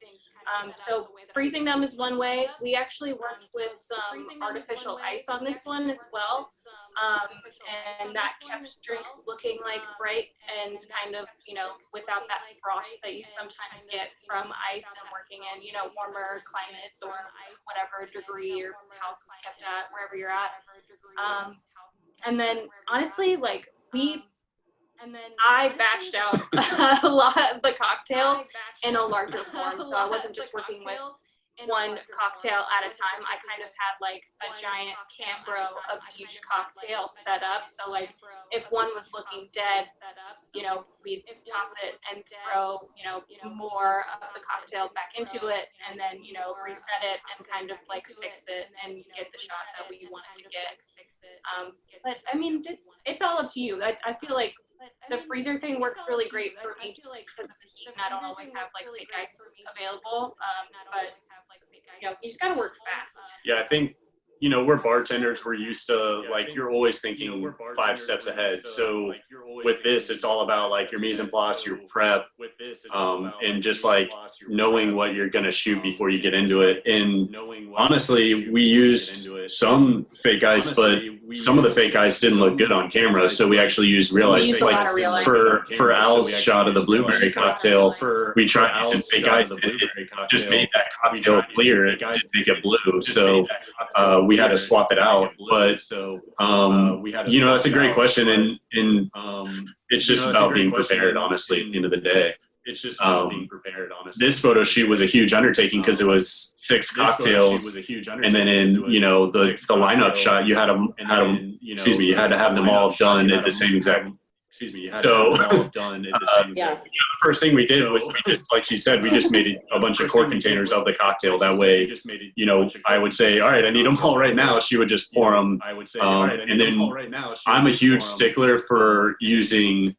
So freezing them is one way. We actually worked with some artificial ice on this one as well, and that kept drinks looking like bright and kind of, you know, without that frost that you sometimes get from ice and working in, you know, warmer climates or whatever degree your house is kept at, wherever you're at. And then honestly, like I batched out a lot of the cocktails in a larger form, so I wasn't just working with one cocktail at a time. I kind of had like a giant Cambro of each cocktail set up. So like if one was looking dead, you know, we'd top it and throw, you know, more of the cocktail back into it, and then, you know, reset it and kind of like fix it and get the shot that we wanted to get. But I mean, it's all up to you. I feel like the freezer thing works really great for me just because of the heat, and I don't always have like fake ice available. But you know, you just gotta work fast. Yeah, I think, you know, we're bartenders, we're used to like, you're always thinking 5 steps ahead. So with this, it's all about like your mise en place, your prep, and just like knowing what you're gonna shoot before you get into it. And honestly, we used some fake ice, but some of the fake ice didn't look good on camera, so we actually used real ice. Like for Al's shot of the blueberry cocktail, we tried using fake ice. It just made that cocktail clear. It didn't make it blue. So we had to swap it out. But you know, that's a great question, and it's just about being prepared, honestly, at the end of the day. It's just about being prepared, honestly. This photo shoot was a huge undertaking because it was 6 cocktails, and then in, you know, the lineup shot, you had them, excuse me, you had to have them all done at the same exact. Excuse me, you had to have them all done at the same exact. The first thing we did was, we just, like she said, we just made a bunch of quart containers of the cocktail. That way, you know, I would say, all right, I need them all right now. She would just pour them. And then I'm a huge stickler for using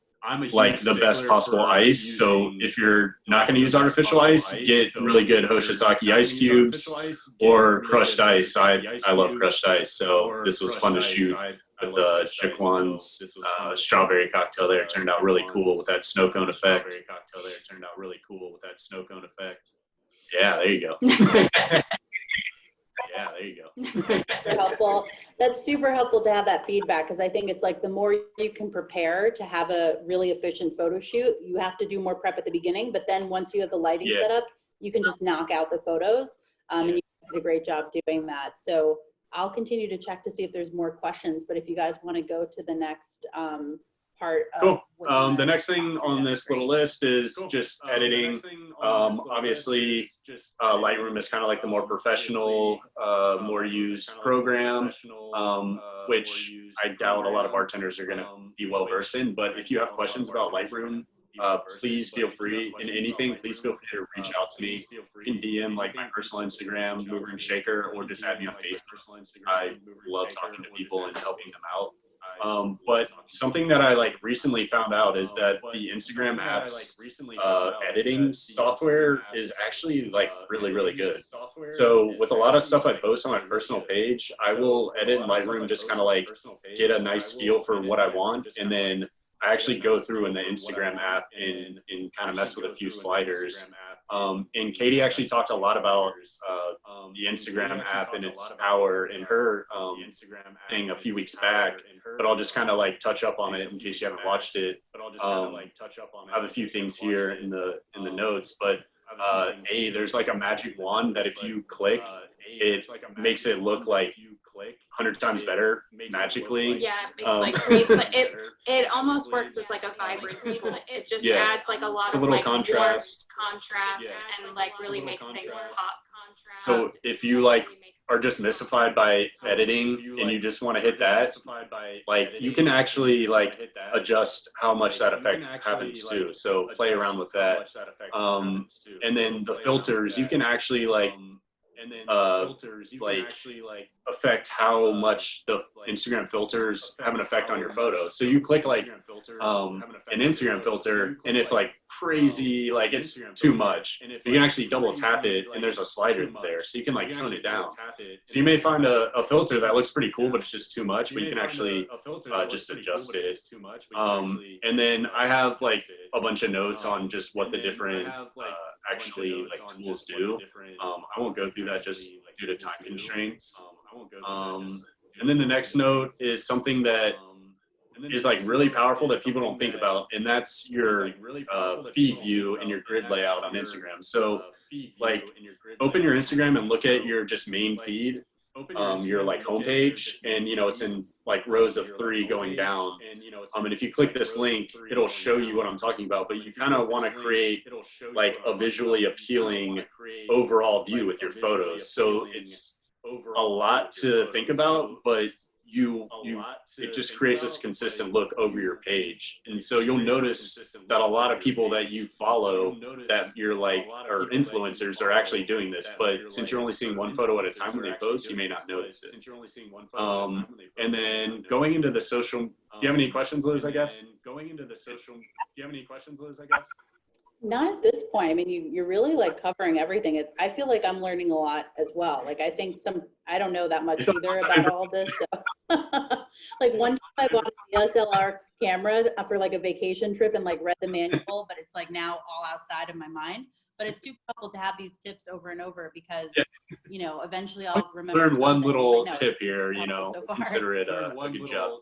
like the best possible ice. So if you're not going to use artificial ice, get really good Hoshizaki ice cubes or crushed ice. I love crushed ice, so this was fun to shoot. with the Chick-one's strawberry cocktail there. It turned out really cool with that snow cone effect. Yeah, there you go. Yeah, there you go. Super helpful. That's super helpful to have that feedback, because I think it's like the more you can prepare to have a really efficient photo shoot, you have to do more prep at the beginning, but then once you have the lighting set up, you can just knock out the photos. And you did a great job doing that. So I'll continue to check to see if there's more questions, but if you guys want to go to the next part. Cool. The next thing on this little list is just editing. Obviously, Lightroom is kind of like the more professional, more used program, which I doubt a lot of bartenders are going to be well versed in. But if you have questions about Lightroom, please feel free in anything. Please feel free to reach out to me. You can DM like my personal Instagram, Mover and Shaker, or just add me on Facebook. I love talking to people and helping them out. But something that I like recently found out is that the Instagram app's editing software is actually like really, really good. So with a lot of stuff I post on my personal page, I will edit in Lightroom, just kind of like get a nice feel for what I want, and then I actually go through in the Instagram app and kind of mess with a few sliders. And Katie actually talked a lot about the Instagram app and its power in her thing a few weeks back, but I'll just kind of like touch up on it in case you haven't watched it. I have a few things here in the notes, but there's like a magic wand that if you click, it makes it look like 100 times better magically. Yeah, like creates it almost works as like a vibrance tool. It just adds like a lot of little like contrast and like really makes things pop. So if you like are just mystified by editing and you just want to hit that, like you can actually like adjust how much that effect happens too. So play around with that. And then the filters, you can actually like affect how much the Instagram filters have an effect on your photos. So you click like an Instagram filter and it's like crazy, like it's too much. You can actually double tap it and there's a slider there, so you can like tone it down. So you may find a filter that looks pretty cool, but it's just too much, but you can actually just adjust it. And then I have like a bunch of notes on just what the different actually like tools do. I won't go through that just due to time constraints. And then the next note is something that is like really powerful that people don't think about, and that's your feed view and your grid layout on Instagram. So like open your Instagram and look at your just main feed, your like homepage, and you know it's in like rows of 3 going down. And if you click this link, it'll show you what I'm talking about. But you kind of want to create like a visually appealing overall view with your photos. So it's a lot to think about, but it just creates this consistent look over your page. And so you'll notice that a lot of people that you follow that you're like, or influencers are actually doing this, but since you're only seeing one photo at a time when they post, you may not notice it. And then going into the social, do you have any questions, Liz, I guess? Not at this point. I mean, you're really like covering everything. I feel like I'm learning a lot as well. Like I think I don't know that much either about all this. So. Like one time I bought a DSLR camera for like a vacation trip and like read the manual, but it's like now all outside of my mind. But it's super helpful to have these tips over and over because, you know, eventually I'll remember. Learn one little tip here, you know, consider it a good job.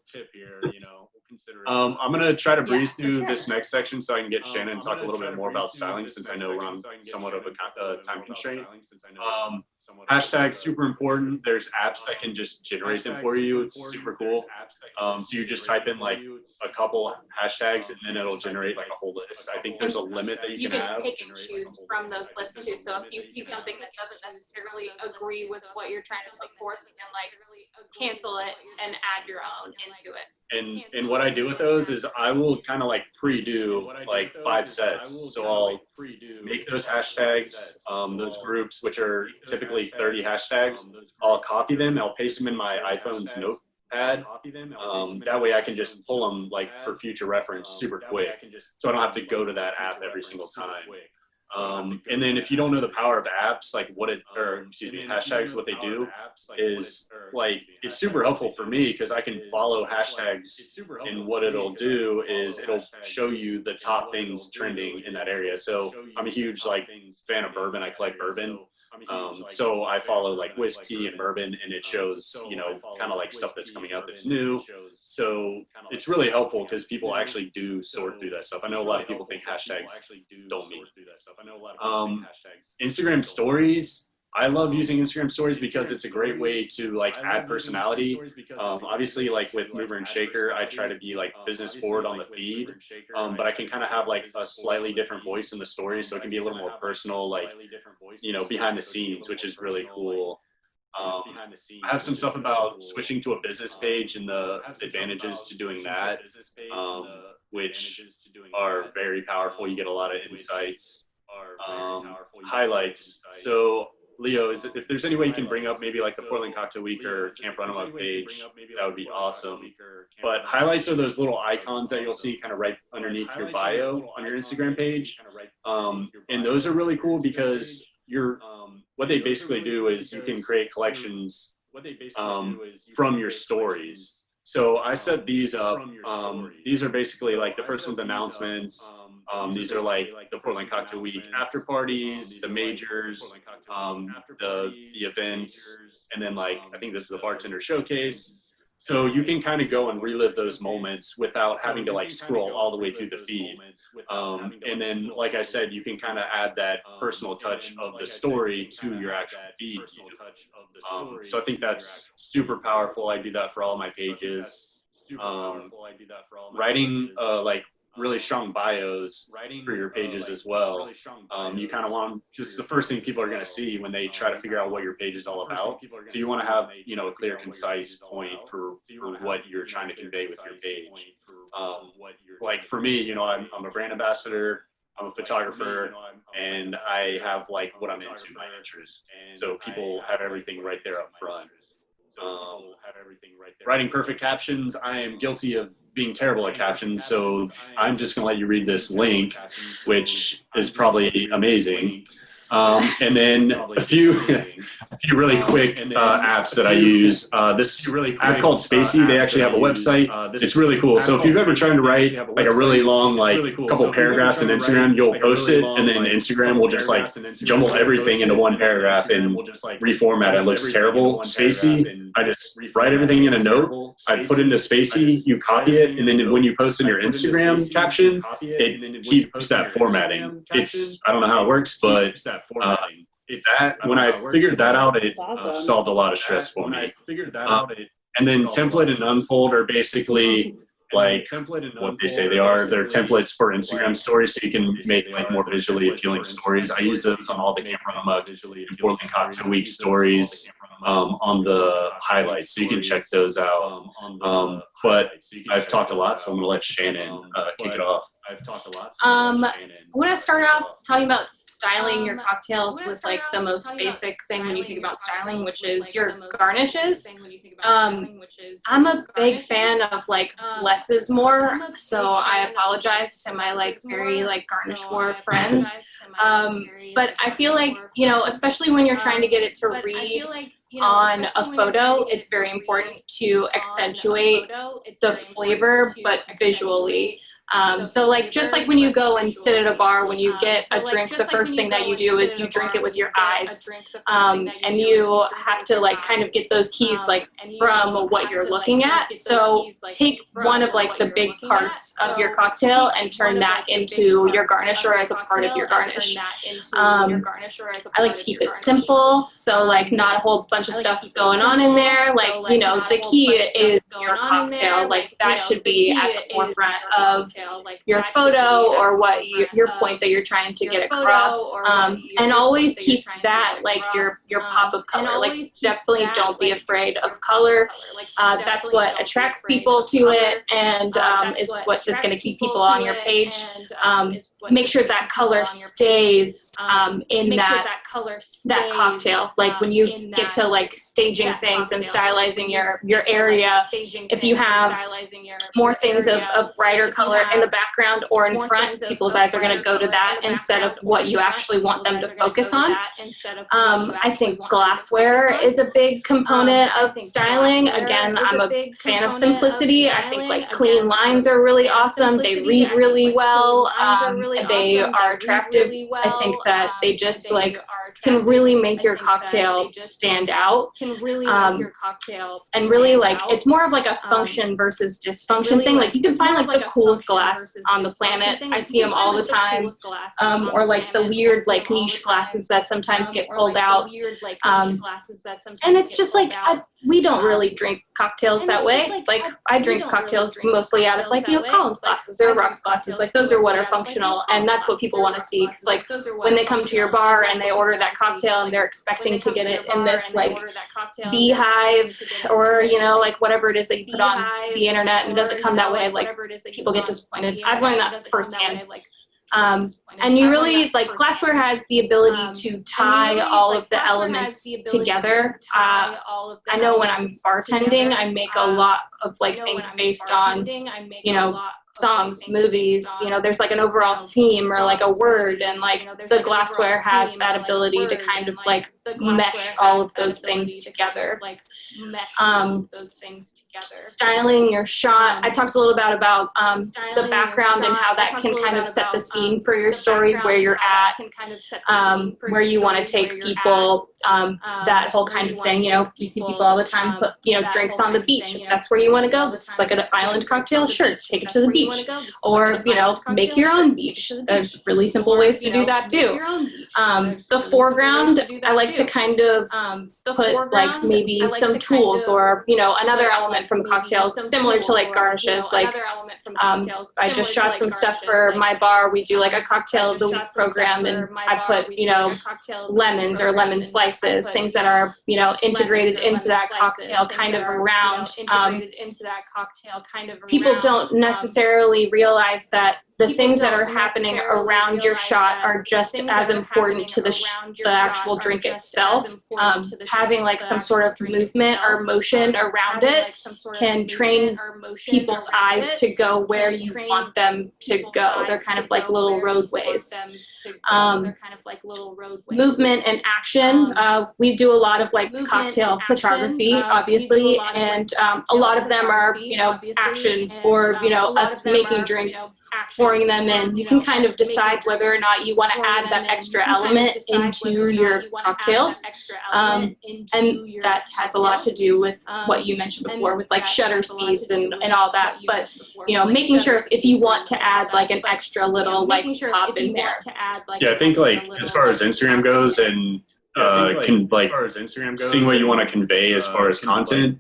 I'm going to try to breeze through this next section so I can get Shannon to talk a little bit more about styling, since I know we're on somewhat of a time constraint. Hashtags, super important. There's apps that can just generate them for you. It's super cool. So you just type in like a couple hashtags and then it'll generate like a whole list. I think there's a limit that you can have. You can pick and choose from those lists too. So if you see something that doesn't necessarily agree with what you're trying to put forth, you can like cancel it and add your own into it. And what I do with those is I will kind of like pre-do like 5 sets. So I'll make those hashtags, those groups, which are typically 30 hashtags. I'll copy them. I'll paste them in my iPhone's notepad. That way I can just pull them like for future reference super quick. So I don't have to go to that app every single time. And then if you don't know the power of apps, like hashtags, what they do is like, it's super helpful for me because I can follow hashtags, and what it'll do is it'll show you the top things trending in that area. So I'm a huge like fan of bourbon. I collect bourbon. So I follow like whiskey and bourbon, and it shows, you know, kind of like stuff that's coming out that's new. So it's really helpful because people actually do sort through that stuff. I know a lot of people think hashtags don't mean. Instagram stories. I love using Instagram stories because it's a great way to like add personality. Obviously, like with Mover and Shaker, I try to be like business forward on the feed, but I can kind of have like a slightly different voice in the story, so it can be a little more personal, like, you know, behind the scenes, which is really cool. I have some stuff about switching to a business page and the advantages to doing that, which are very powerful. You get a lot of insights. Highlights. So Leo, if there's any way you can bring up maybe like the Portland Cocktail Week or Camp Runamuk page, that would be awesome. But highlights are those little icons that you'll see kind of right underneath your bio on your Instagram page. And those are really cool because what they basically do is you can create collections from your stories. So I set these up. These are basically like the first one's announcements. These are like the Portland Cocktail Week after parties, the majors, the events, and then like I think this is the bartender showcase. So you can kind of go and relive those moments without having to like scroll all the way through the feed. And then, like I said, you can kind of add that personal touch of the story to your actual feed. So I think that's super powerful. I do that for all my pages. Writing like really strong bios for your pages as well. You kind of want, because it's the first thing people are going to see when they try to figure out what your page is all about. So you want to have, you know, a clear, concise point for what you're trying to convey with your page. Like for me, you know, I'm a brand ambassador, I'm a photographer, and I have like what I'm into, my interests. So people have everything right there up front. Writing perfect captions. I am guilty of being terrible at captions, so I'm just going to let you read this link, which is probably amazing. And then a few really quick apps that I use. This app called Spacey, they actually have a website. It's really cool. So if you've ever tried to write like a really long, like couple paragraphs in Instagram, you'll post it, and then Instagram will just like jumble everything into one paragraph and reformat it. It looks terrible. Spacey, I just write everything in a note. I put it into Spacey, you copy it, and then when you post in your Instagram caption, it keeps that formatting. I don't know how it works, but when I figured that out, it solved a lot of stress for me. And then template and unfold are basically like what they say they are. They're templates for Instagram stories, so you can make like more visually appealing stories. I use those on all the Camp Runamuk and Portland Cocktail Week stories on the highlights, so you can check those out. But I've talked a lot, so I'm going to let Shannon kick it off. I want to start off talking about styling your cocktails with like the most basic thing when you think about styling, which is your garnishes. I'm a big fan of like less is more, so I apologize to my like very like garnish war friends. But I feel like, you know, especially when you're trying to get it to read on a photo, it's very important to accentuate the flavor, but visually. So like, just like when you go and sit at a bar, when you get a drink, the first thing that you do is you drink it with your eyes. And you have to like kind of get those keys like from what you're looking at. So take one of like the big parts of your cocktail and turn that into your garnish or as a part of your garnish. I like to keep it simple. So like not a whole bunch of stuff going on in there. Like, you know, the key is your cocktail. Like that should be at the forefront of your photo or what your point that you're trying to get across, and always keep that like your pop of color. Like definitely don't be afraid of color. That's what attracts people to it, and is what is going to keep people on your page. Make sure that color stays in that cocktail. Like when you get to like staging things and stylizing your area, if you have more things of brighter color are in the background or in front, people's eyes are going to go to that instead of what you actually want them to focus on. I think glassware is a big component of styling. Again, I'm a fan of simplicity. I think like clean lines are really awesome. They read really well. They are attractive. I think that they just like can really make your cocktail stand out. And really like it's more of like a function versus dysfunction thing. Like you can find like the coolest glass on the planet. I see them all the time. Or like the weird like niche glasses that sometimes get pulled out. And it's just like we don't really drink cocktails that way. Like I drink cocktails mostly out of like, you know, Collins glasses or rocks glasses. Like those are what are functional, and that's what people want to see. Because like when they come to your bar and they order that cocktail and they're expecting to get it in this like beehive or, you know, like whatever it is that you put on the internet, and it doesn't come that way, like people get disappointed. I've learned that firsthand. And you really, like, glassware has the ability to tie all of the elements together. I know when I'm bartending, I make a lot of, like, things based on, you know, songs, movies, you know, there's like an overall theme or like a word, and like the glassware has that ability to kind of like mesh all of those things together. Styling your shot. I talked a little bit about the background and how that can kind of set the scene for your story, where you're at, where you want to take people, that whole kind of thing. You know, you see people all the time put, you know, drinks on the beach. If that's where you want to go, this is like an island cocktail, sure, take it to the beach. Or, you know, make your own beach. There's really simple ways to do that too. The foreground, I like to kind of put like maybe some tools or, you know, another element from a cocktail, similar to like garnishes. Like I just shot some stuff for my bar. We do like a cocktail of the week program, and I put, you know, lemons or lemon slices, things that are, you know, integrated into that cocktail kind of around. People don't necessarily realize that the things that are happening around your shot are just as important to the actual drink itself. Having like some sort of movement or motion around it can train people's eyes to go where you want them to go. They're kind of like little roadways. Movement and action. We do a lot of like cocktail photography, obviously, and a lot of them are, you know, action or, you know, us making drinks, pouring them in. You can kind of decide whether or not you want to add that extra element into your cocktails. And that has a lot to do with what you mentioned before with like shutter speeds and all that. But, you know, making sure if you want to add like an extra little like pop in there. Yeah, I think like as far as Instagram goes and can like seeing what you want to convey as far as content,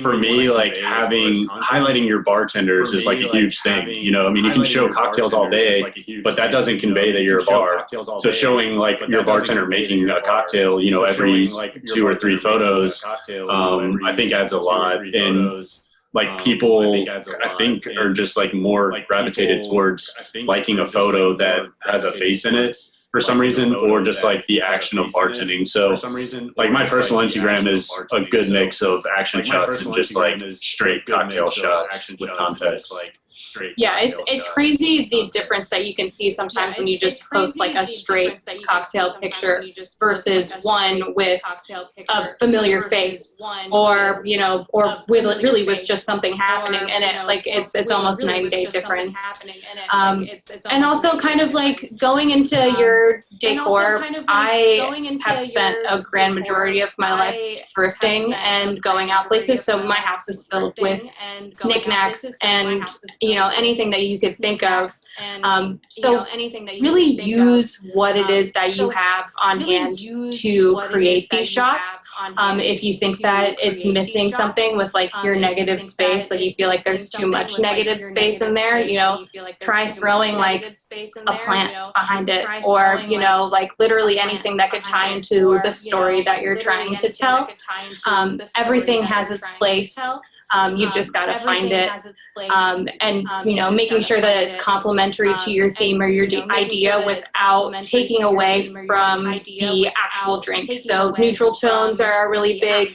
for me, like highlighting your bartenders is like a huge thing. You know, I mean, you can show cocktails all day, but that doesn't convey that you're a bar. So showing like your bartender making a cocktail, you know, every 2 or 3 photos, I think adds a lot. And like people, I think, are just like more gravitated towards liking a photo that has a face in it for some reason, or just like the action of bartending. So like my personal Instagram is a good mix of action shots and just like straight cocktail shots with context. Yeah, it's crazy the difference that you can see sometimes when you just post like a straight cocktail picture versus one with a familiar face, or, you know, or really with just something happening in it. Like it's almost night and day difference. And also kind of like going into your decor, I have spent a grand majority of my life thrifting and going out places. So my house is filled with knickknacks and, you know, anything that you could think of. So really use what it is that you have on hand to create these shots. If you think that it's missing something with like your negative space, like you feel like there's too much negative space in there, you know, try throwing like a plant behind it, or, you know, like literally anything that could tie into the story that you're trying to tell. Everything has its place. You've just got to find it. And, you know, making sure that it's complementary to your theme or your idea without taking away from the actual drink. So neutral tones are a really big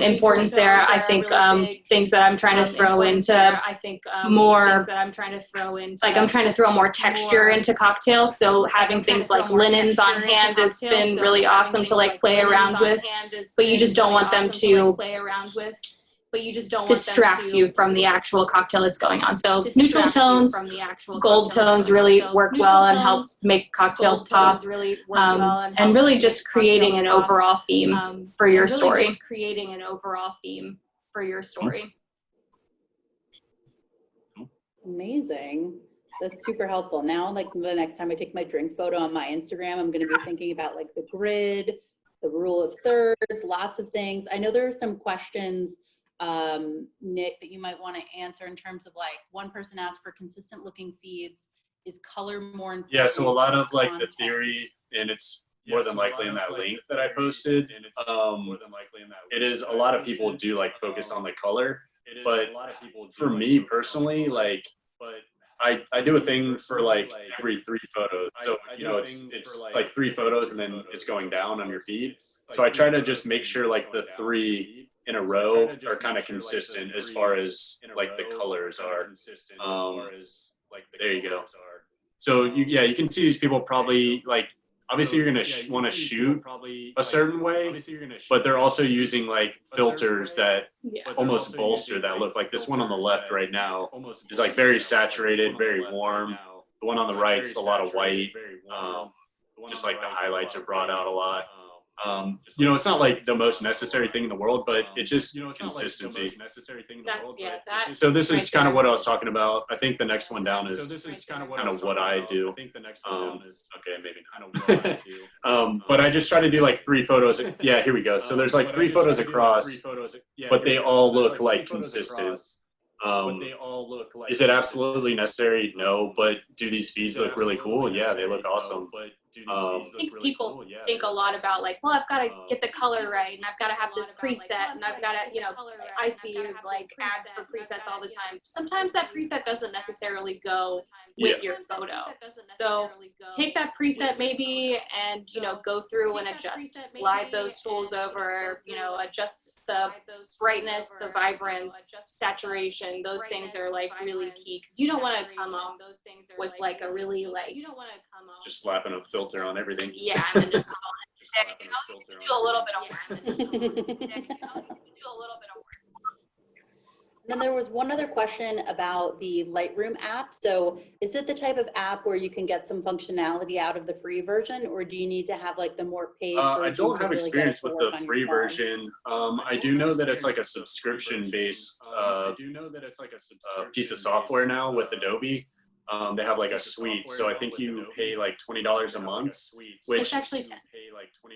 importance there. I think things that I'm trying to throw into more, like I'm trying to throw more texture into cocktails. So having things like linens on hand has been really awesome to like play around with, but you just don't want them to distract you from the actual cocktail that's going on. So neutral tones, gold tones really work well and help make cocktails pop. And really just creating an overall theme for your story. Amazing. That's super helpful. Now, like the next time I take my drink photo on my Instagram, I'm going to be thinking about like the grid, the rule of thirds, lots of things. I know there are some questions, Nick, that you might want to answer in terms of like, one person asked for consistent looking feeds. Is color more important? Yeah, so a lot of like the theory, and it's more than likely in that link that I posted, it is a lot of people do like focus on the color, but for me personally, like I do a thing for like every 3 photos. So, you know, it's like 3 photos and then it's going down on your feed. So I try to just make sure like the 3 in a row are kind of consistent as far as like the colors are. There you go. So yeah, you can see these people probably like, obviously you're going to want to shoot a certain way, but they're also using like filters that almost bolster that look. Like this one on the left right now is like very saturated, very warm. The one on the right is a lot of white. Just like the highlights are brought out a lot. You know, it's not like the most necessary thing in the world, but it just, consistency. So this is kind of what I was talking about. I think the next one down is kind of what I do. Okay, maybe not. But I just try to do like 3 photos. Yeah, here we go. So there's like 3 photos across, but they all look like consistent. Is it absolutely necessary? No, but do these feeds look really cool? Yeah, they look awesome. I think people think a lot about like, well, I've got to get the color right, and I've got to have this preset, and I've got to, you know, I see like ads for presets all the time. Sometimes that preset doesn't necessarily go with your photo. So take that preset maybe and, you know, go through and adjust, slide those tools over, you know, adjust the brightness, the vibrance, saturation. Those things are like really key because you don't want to come off with like a really like, just slapping a filter on everything. Yeah, and then just come on. Do a little bit of work. Then there was one other question about the Lightroom app. So is it the type of app where you can get some functionality out of the free version, or do you need to have like the more paid version? I don't have really experience with the free version. I do know that it's like a subscription based piece of software now with Adobe. They have like a suite, so I think you pay like $20 a month. Which it's actually 10.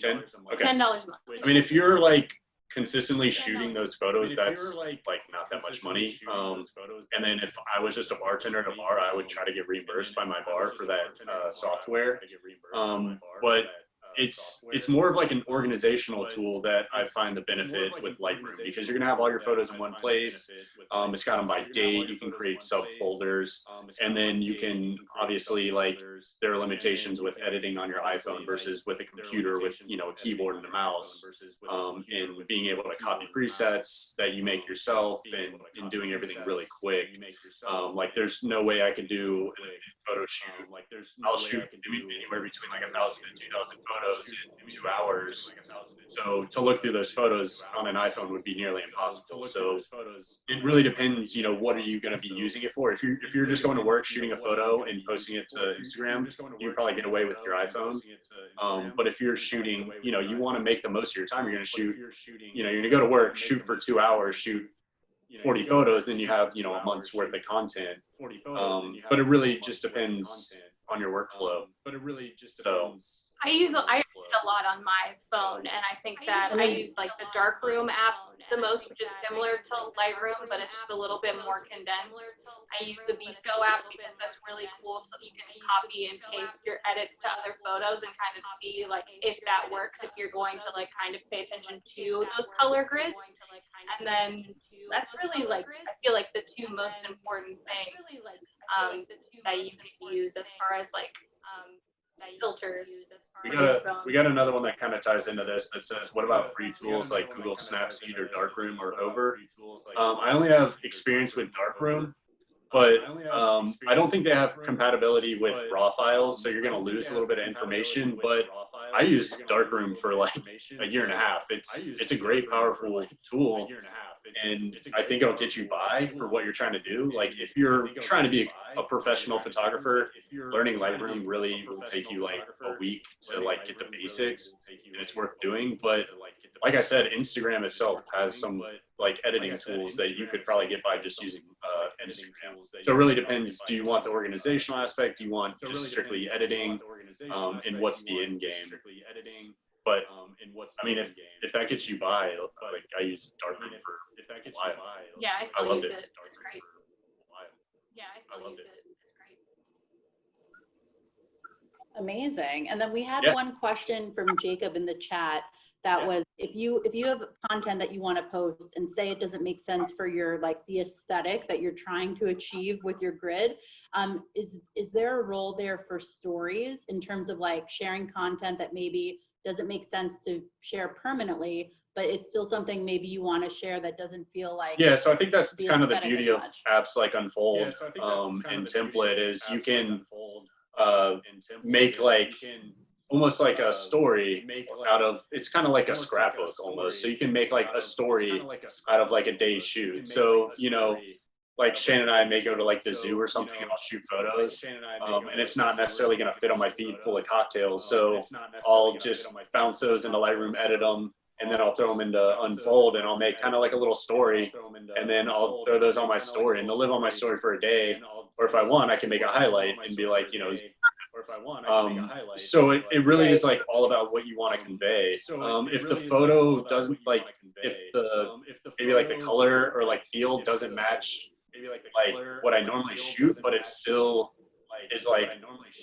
$10? Okay. $10 a month. I mean, if you're like consistently shooting those photos, that's like not that much money. And then if I was just a bartender at a bar, I would try to get reimbursed by my bar for that software. But it's more of like an organizational tool that I find the benefit with Lightroom, because you're gonna have all your photos in one place. It's got them by date. You can create subfolders, and then you can obviously, like, there are limitations with editing on your iPhone versus with a computer with, you know, a keyboard and a mouse, and being able to copy presets that you make yourself and doing everything really quick. Like there's no way I could do a photo shoot. I'll shoot anywhere between like 1,000 and 2,000 photos in 2 hours. So to look through those photos on an iPhone would be nearly impossible. So it really depends, you know, what are you going to be using it for? If you're just going to work shooting a photo and posting it to Instagram, you probably get away with your iPhone. But if you're shooting, you know, you want to make the most of your time. You're going to shoot, you know, you're going to go to work, shoot for 2 hours, shoot 40 photos, then you have, you know, a month's worth of content. But it really just depends on your workflow. I use it a lot on my phone, and I think that I use like the Darkroom app the most, which is similar to Lightroom, but it's just a little bit more condensed. I use the VSCO app because that's really cool, so you can copy and paste your edits to other photos and kind of see like if that works, if you're going to like kind of pay attention to those color grids. And then that's really like, I feel like the two most important things that you can use as far as like filters. We got another one that kind of ties into this that says, what about free tools like Google Snapseed or Darkroom or Over? I only have experience with Darkroom, but I don't think they have compatibility with raw files, so you're going to lose a little bit of information. But I use Darkroom for like a year and a half. It's a great, powerful tool, and I think it'll get you by for what you're trying to do. Like if you're trying to be a professional photographer, learning Lightroom really will take you like a week to like get the basics, and it's worth doing. But like I said, Instagram itself has some like editing tools that you could probably get by just using Instagram. So it really depends. Do you want the organizational aspect? Do you want just strictly editing? And what's the end game? But I mean, if that gets you by, like I use Darkroom for a while. Yeah, I still loved use it. it. It's great. Yeah, I still use it. It's great. Amazing. And then we had Yeah. one question from Jacob in the chat that was, if you have content that you want to post and say it doesn't make sense for your like the aesthetic that you're trying to achieve with your grid, is there a role there for stories in terms of like sharing content that maybe doesn't make sense to share permanently, but it's still something maybe you want to share that doesn't feel like So I think that's the kind of the aesthetic beauty as of much. apps like Unfold and Template is you can make like almost like a story out of, it's kind of like a scrapbook almost. So you can make like a story out of like a day's shoot. So, you know, like Shannon and I may go to like the zoo or something and I'll shoot photos. And it's not necessarily going to fit on my feed full of cocktails. So I'll just bounce those into Lightroom, edit them, and then I'll throw them into Unfold and I'll make kind of like a little story. And then I'll throw those on my story and they'll live on my story for a day. Or if I want, I can make a highlight and be like, you know, so it really is like all about what you want to convey. If the photo doesn't like, if the maybe like the color or like feel doesn't match like what I normally shoot, but it still is like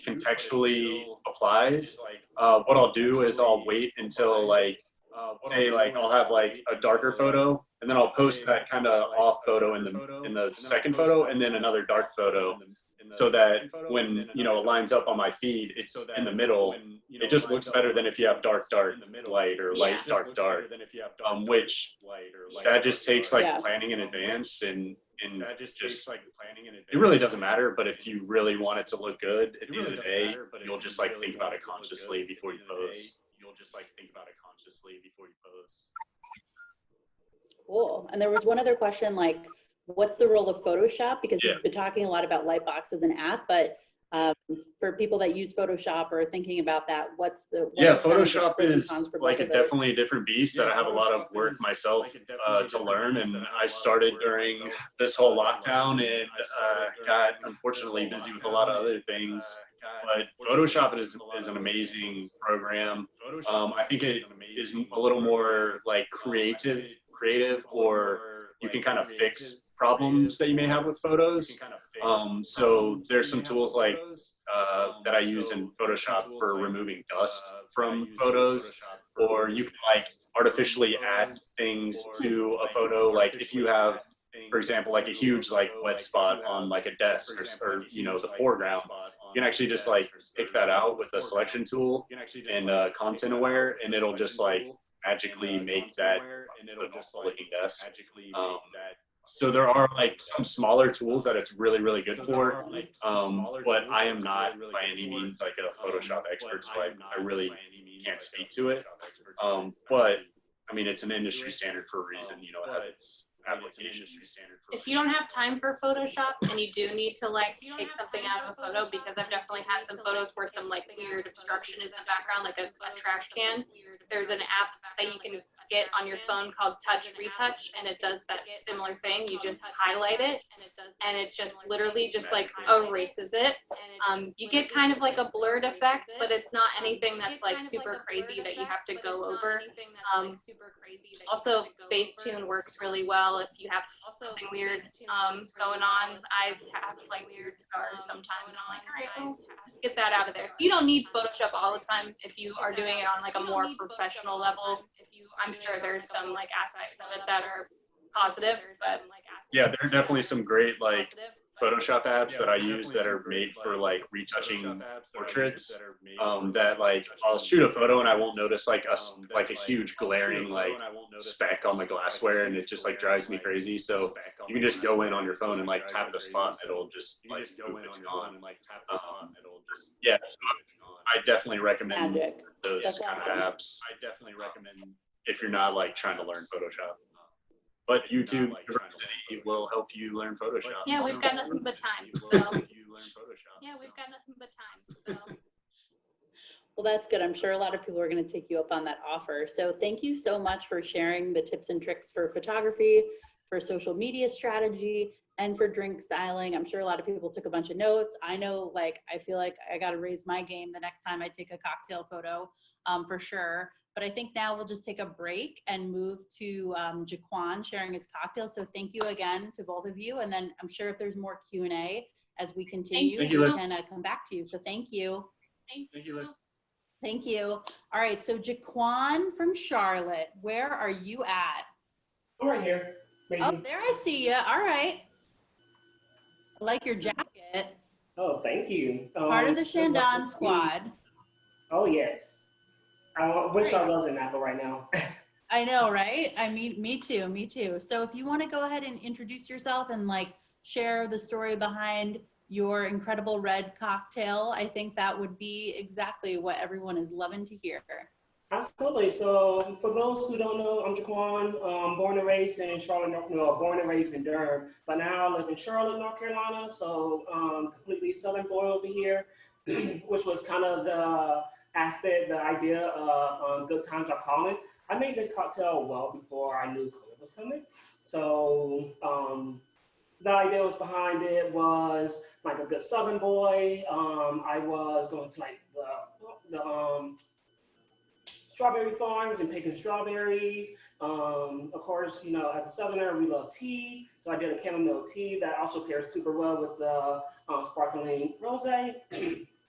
contextually applies, what I'll do is I'll wait until like say like I'll have like a darker photo and then I'll post that kind of off photo in the second photo and then another dark photo, so that when you know it lines up on my feed, it's in the middle. It just looks better than if you have dark light or light dark, which that just takes like planning in advance and that just like planning in advance. It really doesn't matter, but if you really want it to look good at the end of the day, you'll just like think about it consciously before you post. Cool. And there was one other question, like, what's the role of Photoshop? Because Yeah. we've been talking a lot about Lightbox as an app, but for people that use Photoshop or thinking about that, what's the Photoshop is like definitely a different beast that I have a lot of work myself to learn, and I started during this whole lockdown and got unfortunately busy with a lot of other things. But Photoshop is an amazing program. I think it is a little more like creative, or you can kind of fix problems that you may have with photos. So there's some tools like that I use in Photoshop for removing dust from photos, or you can like artificially add things to a photo. Like if you have, for example, like a huge like wet spot on like a desk or you know the foreground, you can actually just like pick that out with a selection tool and content aware, and it'll just like magically make that looking desk. So there are like some smaller tools that it's really, really good for, but I am not by any means like a Photoshop expert, so I really can't speak to it. But I mean, it's an industry standard for a reason, you know, it has its application. If you don't have time for Photoshop and you do need to like take something out of a photo, because I've definitely had some photos where some like weird obstruction is in the background, like a trash can, there's an app that you can get on your phone called Touch Retouch, and it does that similar thing. You just highlight it and it just literally just like erases it. You get kind of like a blurred effect, but it's not anything that's like super crazy that you have to go over. Also, Facetune works really well if you have something weird going on. I have like weird scars sometimes, and I'm like, all right, well, just get that out of there. So you don't need Photoshop all the time if you are doing it on like a more professional level. I'm sure there's some like aspects of it that are positive, but Yeah, there are definitely some great like Photoshop apps that I use that are made for like retouching portraits. That like I'll shoot a photo and I won't notice like a huge glaring like speck on the glassware, and it just like drives me crazy. So you can just go in on your phone and like tap the spot, and it'll just like it's gone. Yeah, so I definitely recommend Magic. those That's kind of awesome. apps. I definitely recommend if you're not like trying to learn Photoshop. But YouTube University will help you learn Photoshop. yeah, we've got nothing but time. So yeah, we've got nothing but time. So Well, that's good. I'm sure a lot of people are going to take you up on that offer. So thank you so much for sharing the tips and tricks for photography, for social media strategy, and for drink styling. I'm sure a lot of people took a bunch of notes. I know, like, I feel like I got to raise my game the next time I take a cocktail photo, for sure. But I think now we'll just take a break and move to Jaquan sharing his cocktail. So thank you again to both of you. And then I'm sure if there's more Q&A as we continue, Thank you, we Liz. can come back to you. So thank you. Thank you, Liz. Thank you. All right, so Jaquan from Charlotte, where are you at? I'm right here. Maybe. Oh, there I see you. All right. I like your jacket. Oh, thank you. Part of the Chandon squad. Oh, yes. I wish Great. I was in Napa right now. I know, right? I mean, me too, me too. So if you want to go ahead and introduce yourself and like share the story behind your incredible red cocktail, I think that would be exactly what everyone is loving to hear. Absolutely. So for those who don't know, I'm Jaquan, born and raised in Charlotte, born and raised in Durham, but now I live in Charlotte, North Carolina. So completely Southern boy over here, which was kind of the aspect, the idea of good times are calling. I made this cocktail well before I knew COVID was coming. So the idea was behind it was like a good Southern boy. I was going to like the strawberry farms and picking strawberries. Of course, you know, as a Southerner, we love tea. So I did a chamomile tea that also pairs super well with the sparkling rosé,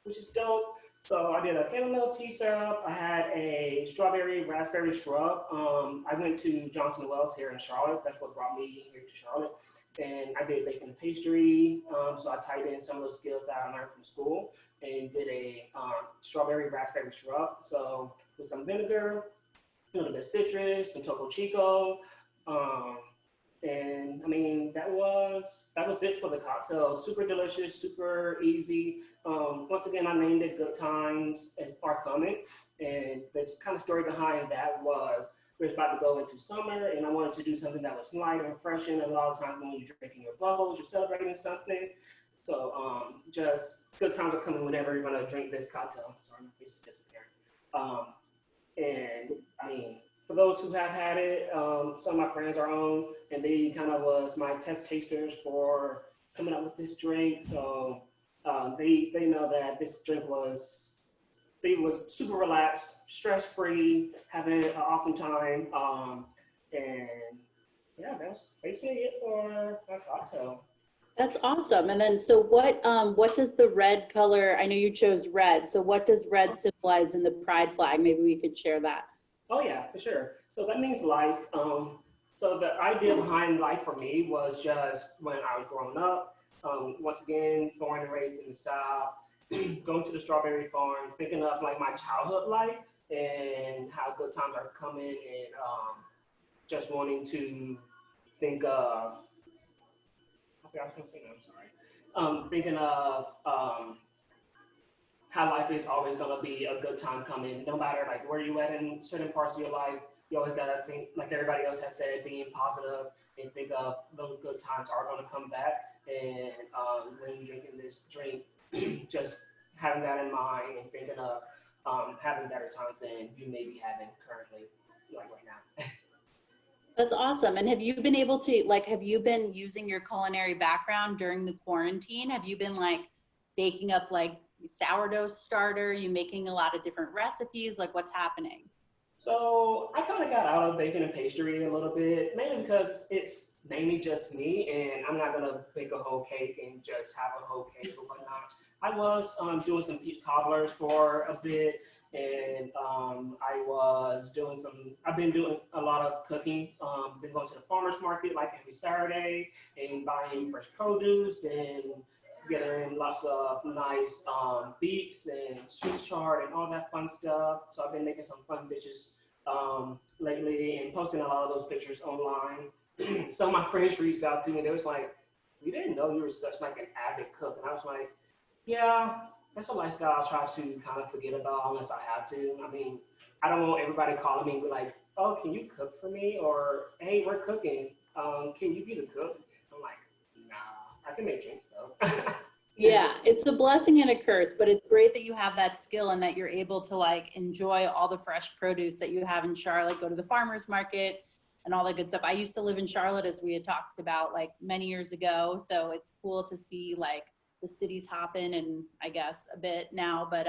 which is dope. So I did a chamomile tea syrup. I had a strawberry raspberry shrub. I went to Johnson & Wales here in Charlotte. That's what brought me here to Charlotte. And I did bacon and pastry. So I tied in some of those skills that I learned from school and did a strawberry raspberry shrub. So with some vinegar, a little bit of citrus, some Topo Chico. And I mean, that was it for the cocktail. Super delicious, super easy. Once again, I named it Good Times as Are Coming. And this kind of story behind that was we're about to go into summer and I wanted to do something that was light and refreshing. And a lot of times when you're drinking your bubbles, you're celebrating something. So just good times are coming whenever you're gonna drink this cocktail. Sorry, my face is disappearing. And I mean, for those who have had it, some of my friends are on, and they kind of was my test tasters for coming up with this drink. So they know that this drink was super relaxed, stress-free, having an awesome time. And yeah, that's basically it for my cocktail. That's awesome. And then, so what does the red color, I know you chose red, so what does red symbolize in the pride flag? Maybe we could share that. Oh yeah, for sure. So that means life. So the idea behind life for me was just when I was growing up, once again, born and raised in the South, going to the strawberry farm, thinking of like my childhood life and how good times are coming and just wanting to think of, I was gonna say that, I'm sorry. Thinking of how life is always gonna be a good time coming. No matter like where you at in certain parts of your life, you always gotta think, like everybody else has said, being positive and think of those good times are gonna come back. And when you're drinking this drink, just having that in mind and thinking of having better times than you may be having currently, like right now. That's awesome. And have you been able to, like, have you been using your culinary background during the quarantine? Have you been like baking up like sourdough starter? You making a lot of different recipes? Like, what's happening? So I kind of got out of baking and pastry a little bit, mainly because it's mainly just me and I'm not gonna bake a whole cake and just have a whole cake or whatnot. I was doing some peach cobblers for a bit and I've been doing a lot of cooking. Been going to the farmer's market like every Saturday and buying fresh produce, been getting lots of nice beets and Swiss chard and all that fun stuff. So I've been making some fun dishes lately and posting a lot of those pictures online. Some of my friends reached out to me. They was like, "We didn't know you were such like an avid cook." And I was like, "Yeah, that's a lifestyle I try to kind of forget about unless I have to. I mean, I don't want everybody calling me and be like, 'Oh, can you cook for me?' Or 'Hey, we're cooking. Can you be the cook?' I'm like, nah, I can make drinks though." Yeah, it's a blessing and a curse, but it's great that you have that skill and that you're able to like enjoy all the fresh produce that you have in Charlotte, go to the farmer's market and all that good stuff. I used to live in Charlotte, as we had talked about like many years ago. So it's cool to see like the city's hopping and I guess a bit now, but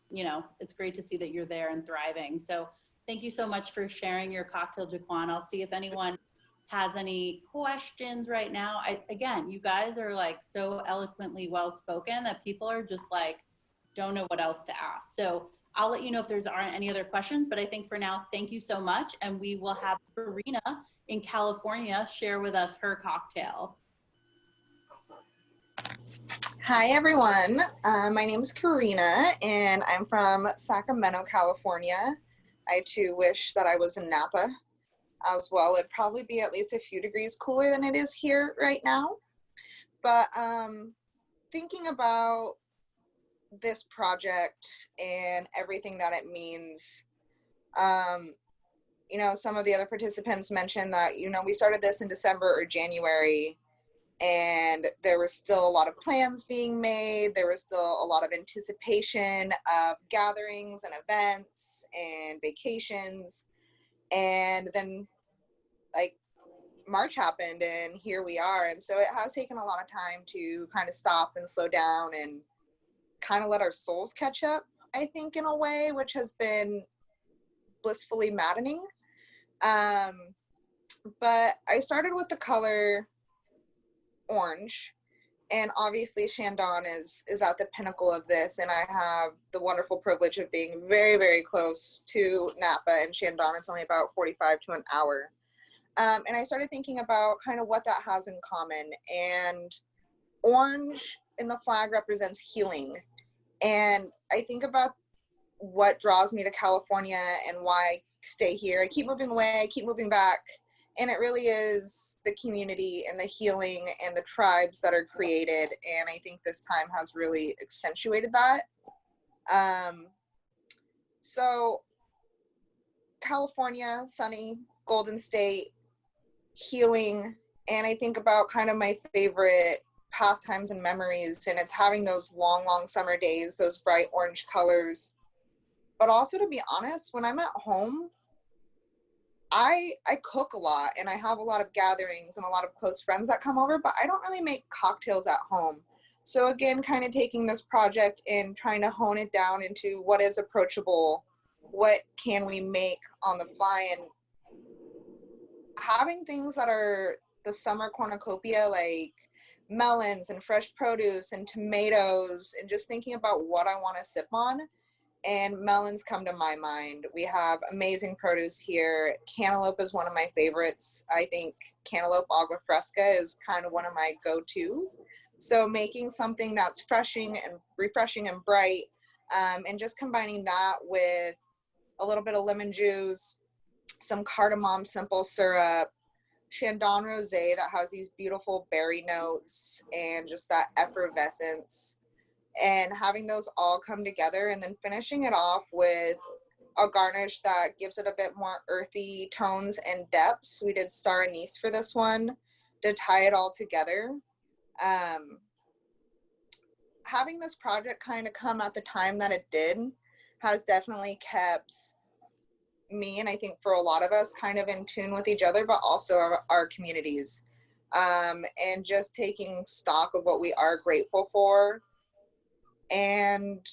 you know, it's great to see that you're there and thriving. So thank you so much for sharing your cocktail, Jaquan. I'll see if anyone has any questions right now. Again, you guys are like so eloquently well spoken that people are just like, don't know what else to ask. So I'll let you know if there's aren't any other questions, but I think for now, thank you so much. And we will have Karina in California share with us her cocktail. Hi everyone, my name is Karina and I'm from Sacramento, California. I too wish that I was in Napa as well. It'd probably be at least a few degrees cooler than it is here right now. But thinking about this project and everything that it means, you know, some of the other participants mentioned that, you know, we started this in December or January and there were still a lot of plans being made. There was still a lot of anticipation of gatherings and events and vacations. And then like March happened and here we are. And so it has taken a lot of time to kind of stop and slow down and kind of let our souls catch up, I think, in a way, which has been blissfully maddening. But I started with the color orange, and obviously Chandon is at the pinnacle of this, and I have the wonderful privilege of being very, very close to Napa and Chandon. It's only about 45 to an hour. And I started thinking about kind of what that has in common, and orange in the flag represents healing. And I think about what draws me to California and why I stay here. I keep moving away, I keep moving back, and it really is the community and the healing and the tribes that are created. And I think this time has really accentuated that. So California, sunny, Golden State, healing, and I think about kind of my favorite pastimes and memories, and it's having those long summer days, those bright orange colors. But also, to be honest, when I'm at home, I cook a lot and I have a lot of gatherings and a lot of close friends that come over, but I don't really make cocktails at home. So again, kind of taking this project and trying to hone it down into what is approachable, what can we make on the fly, and having things that are the summer cornucopia, like melons and fresh produce and tomatoes, and just thinking about what I want to sip on. And melons come to my mind. We have amazing produce here. Cantaloupe is one of my favorites. I think cantaloupe agua fresca is kind of one of my go-tos. So making something that's refreshing and bright, and just combining that with a little bit of lemon juice, some cardamom simple syrup, Chandon rosé that has these beautiful berry notes and just that effervescence, and having those all come together, and then finishing it off with a garnish that gives it a bit more earthy tones and depths. We did star anise for this one to tie it all together. Having this project kind of come at the time that it did has definitely kept me, and I think for a lot of us, kind of in tune with each other, but also our communities, and just taking stock of what we are grateful for, and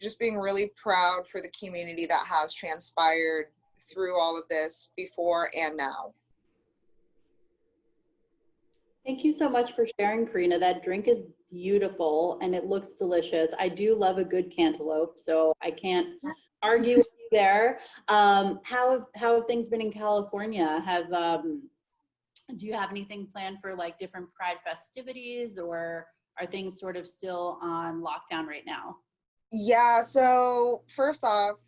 just being really proud for the community that has transpired through all of this before and now. Thank you so much for sharing, Karina. That drink is beautiful and it looks delicious. I do love a good cantaloupe, so I can't argue with you there. How have things been in California? Do you have anything planned for like different Pride festivities, or are things sort of still on lockdown right now? Yeah, so first off,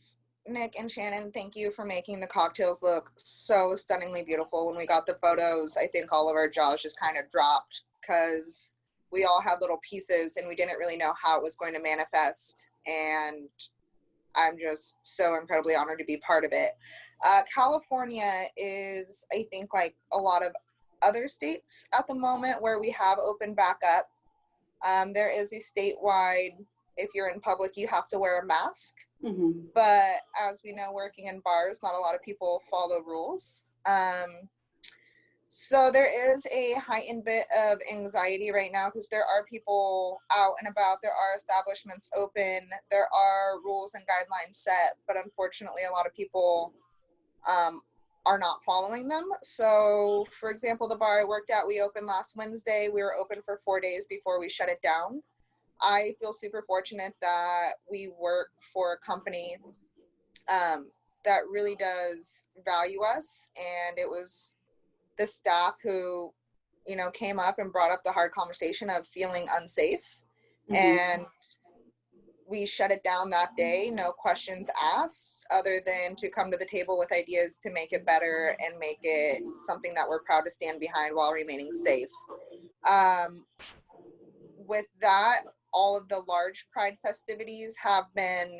Nick and Shannon, thank you for making the cocktails look so stunningly beautiful. When we got the photos, I think all of our jaws just kind of dropped because we all had little pieces and we didn't really know how it was going to manifest. And I'm just so incredibly honored to be part of it. California is, I think, like a lot of other states at the moment where we have opened back up. There is a statewide, if you're in public, you have to wear a mask. Mm-hmm. But as we know, working in bars, not a lot of people follow rules. So there is a heightened bit of anxiety right now because there are people out and about, there are establishments open, there are rules and guidelines set, but unfortunately a lot of people are not following them. So for example, the bar I worked at, we opened last Wednesday. We were open for 4 days before we shut it down. I feel super fortunate that we work for a company that really does value us, and it was the staff who, you know, came up and brought up the hard conversation of feeling unsafe. Mm-hmm. And we shut it down that day, no questions asked, other than to come to the table with ideas to make it better and make it something that we're proud to stand behind while remaining safe. With that, all of the large Pride festivities have been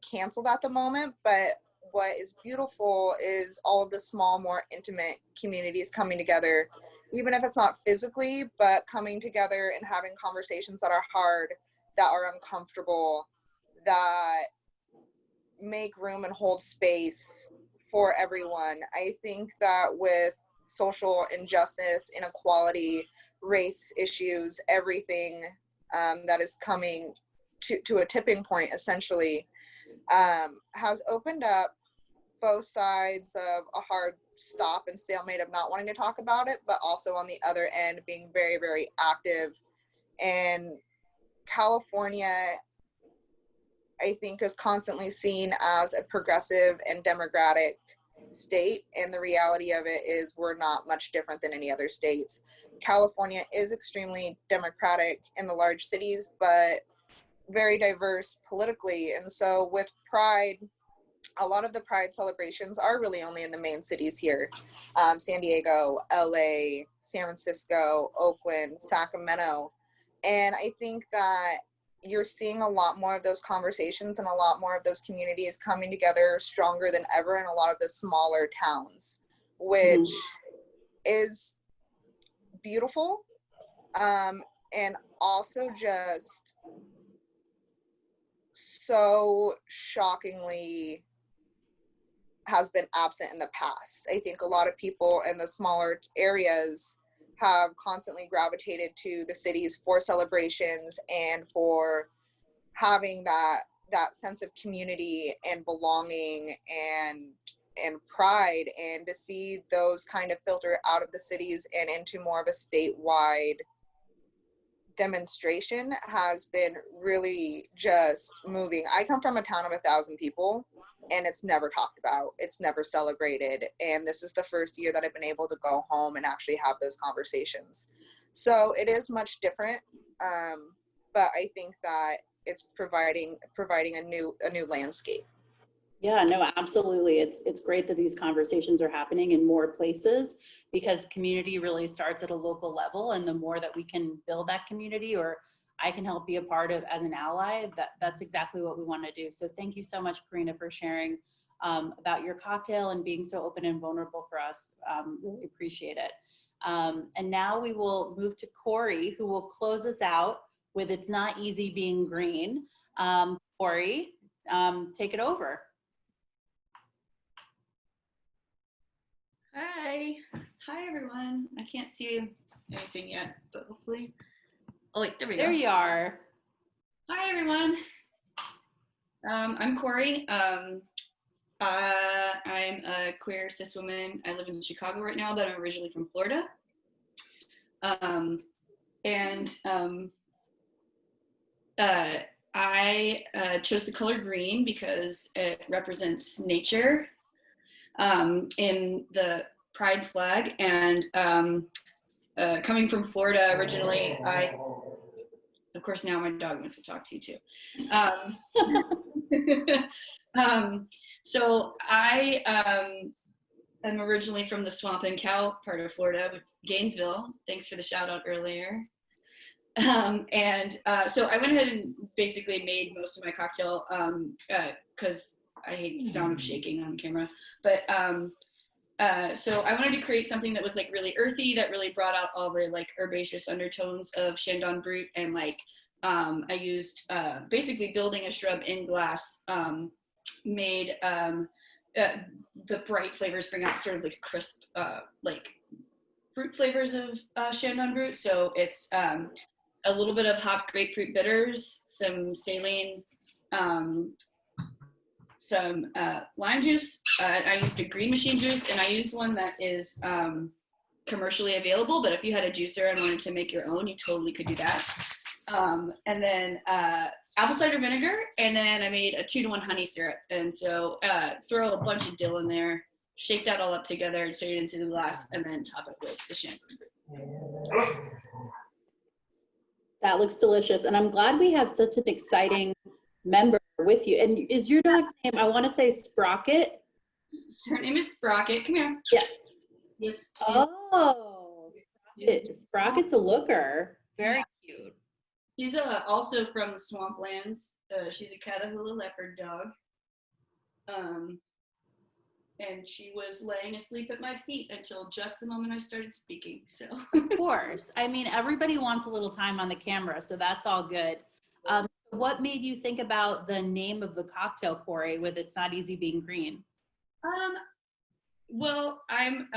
canceled at the moment, but what is beautiful is all of the small, more intimate communities coming together, even if it's not physically, but coming together and having conversations that are hard, that are uncomfortable, that make room and hold space for everyone. I think that with social injustice, inequality, race issues, everything that is coming to a tipping point, essentially, has opened up both sides of a hard stop and stalemate of not wanting to talk about it, but also on the other end being very, very active. And California, I think, is constantly seen as a progressive and democratic state, and the reality of it is we're not much different than any other states. California is extremely democratic in the large cities, but very diverse politically. And so with Pride, a lot of the Pride celebrations are really only in the main cities here. San Diego, LA, San Francisco, Oakland, Sacramento. And I think that you're seeing a lot more of those conversations and a lot more of those communities coming together stronger than ever in a lot of the smaller towns, which is beautiful. And also just so shockingly has been absent in the past. I think a lot of people in the smaller areas have constantly gravitated to the cities for celebrations and for having that sense of community and belonging and pride, and to see those kind of filter out of the cities and into more of a statewide demonstration has been really just moving. I come from a town of 1,000 people, and it's never talked about. It's never celebrated. And this is the first year that I've been able to go home and actually have those conversations. So it is much different. But I think that it's providing a new landscape. Yeah, no, absolutely. It's great that these conversations are happening in more places, because community really starts at a local level, and the more that we can build that community, or I can help be a part of as an ally, that's exactly what we want to do. So thank you so much, Karina, for sharing about your cocktail and being so open and vulnerable for us. Really appreciate it. And now we will move to Corey, who will close us out with "It's Not Easy Being Green." Corey, take it over. Hi everyone. I can't see anything yet, but hopefully, oh wait, there we go. There you are. Hi everyone. I'm Corey. I'm a queer cis woman. I live in Chicago right now, but I'm originally from Florida. I chose the color green because it represents nature in the pride flag. And coming from Florida originally, of course, now my dog wants to talk to you too. So I am originally from the Swamp and Cow part of Florida, Gainesville. Thanks for the shout out earlier. So I went ahead and basically made most of my cocktail because I hate the sound of shaking on camera. But so I wanted to create something that was like really earthy, that really brought out all the like herbaceous undertones of Chandon Brut, and like I used basically building a shrub in glass, made the bright flavors bring out sort of like crisp like fruit flavors of Chandon Brut. So it's a little bit of hopped grapefruit bitters, some saline, some lime juice. I used a green machine juice, and I used one that is commercially available, but if you had a juicer and wanted to make your own, you totally could do that. And then apple cider vinegar, and then I made a 2-to-1 honey syrup. And so throw a bunch of dill in there, shake that all up together and straight into the glass, and then top it with the Chandon Brut. That looks delicious. And I'm glad we have such an exciting member with you. And is your dog's name, I want to say Sprocket? Her name is Sprocket. Come here. Yeah. Yes. Oh, Sprocket's a looker. Very cute. She's also from the swamplands. She's a Catahoula leopard dog. And she was laying asleep at my feet until just the moment I started speaking. So of course. I mean, everybody wants a little time on the camera, so that's all good. What made you think about the name of the cocktail, Corey, with It's Not Easy Being Green? Well, I'm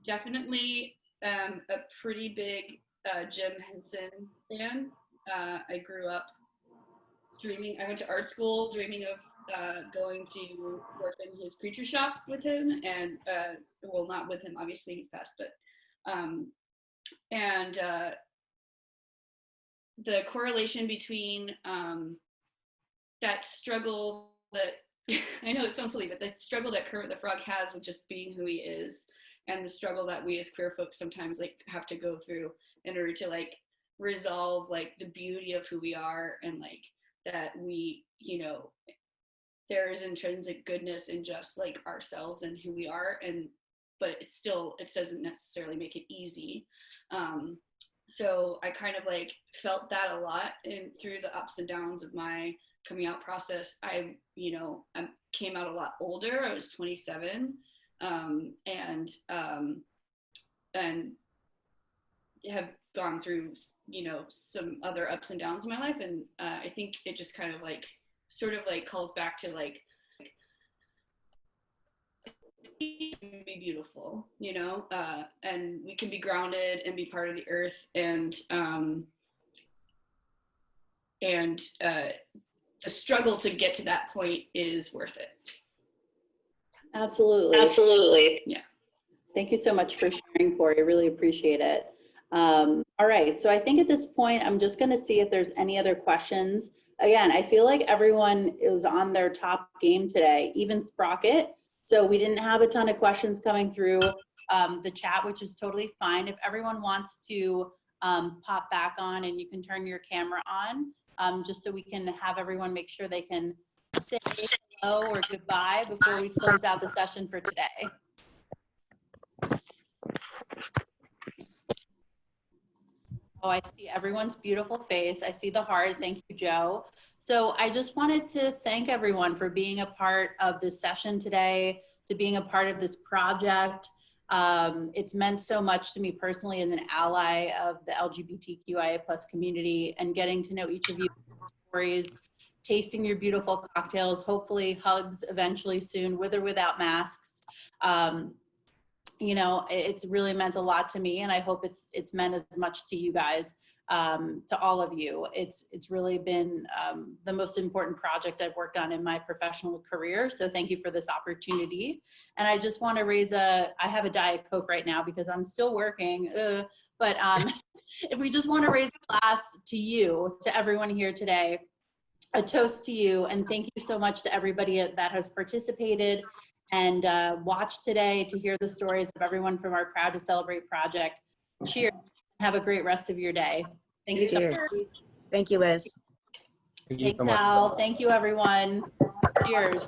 definitely a pretty big Jim Henson fan. I grew up dreaming, I went to art school dreaming of going to work in his creature shop with him, and well, not with him, obviously he's passed, but the correlation between that struggle that I know it sounds silly, but the struggle that Kermit the Frog has with just being who he is, and the struggle that we as queer folks sometimes like have to go through in order to like resolve like the beauty of who we are, and like that we, you know, there is intrinsic goodness in just like ourselves and who we are, and but it's still, it doesn't necessarily make it easy. So I kind of like felt that a lot through the ups and downs of my coming out process. I came out a lot older. I was 27, and have gone through, you know, some other ups and downs in my life, and I think it just kind of like sort of like calls back to like be beautiful, you know, and we can be grounded and be part of the earth, and the struggle to get to that point is worth it. Absolutely. Absolutely. Yeah. Thank you so much for sharing, Corey. I really appreciate it. All right, so I think at this point, I'm just gonna see if there's any other questions. Again, I feel like everyone is on their top game today, even Sprocket. So we didn't have a ton of questions coming through the chat, which is totally fine. If everyone wants to pop back on, and you can turn your camera on, just so we can have everyone make sure they can say hello or goodbye before we close out the session for today. Oh, I see everyone's beautiful face. I see the heart. Thank you, Joe. So I just wanted to thank everyone for being a part of this session today, to being a part of this project. It's meant so much to me personally as an ally of the LGBTQIA+ community, and getting to know each of you stories, tasting your beautiful cocktails, hopefully hugs eventually soon, with or without masks. You know, it's really meant a lot to me, and I hope it's meant as much to you guys. to all of you. It's really been the most important project I've worked on in my professional career. So thank you for this opportunity. And I just want to raise I have a Diet Coke right now because I'm still working, but if we just want to raise a glass to you, to everyone here today, a toast to you, and thank you so much to everybody that has participated and watched today to hear the stories of everyone from our Proud to Celebrate project. Cheers. Have a great rest of your day. Thank you so much. Thank you, Liz. Thank you Thanks, so much. Al. Thank you, everyone. Cheers.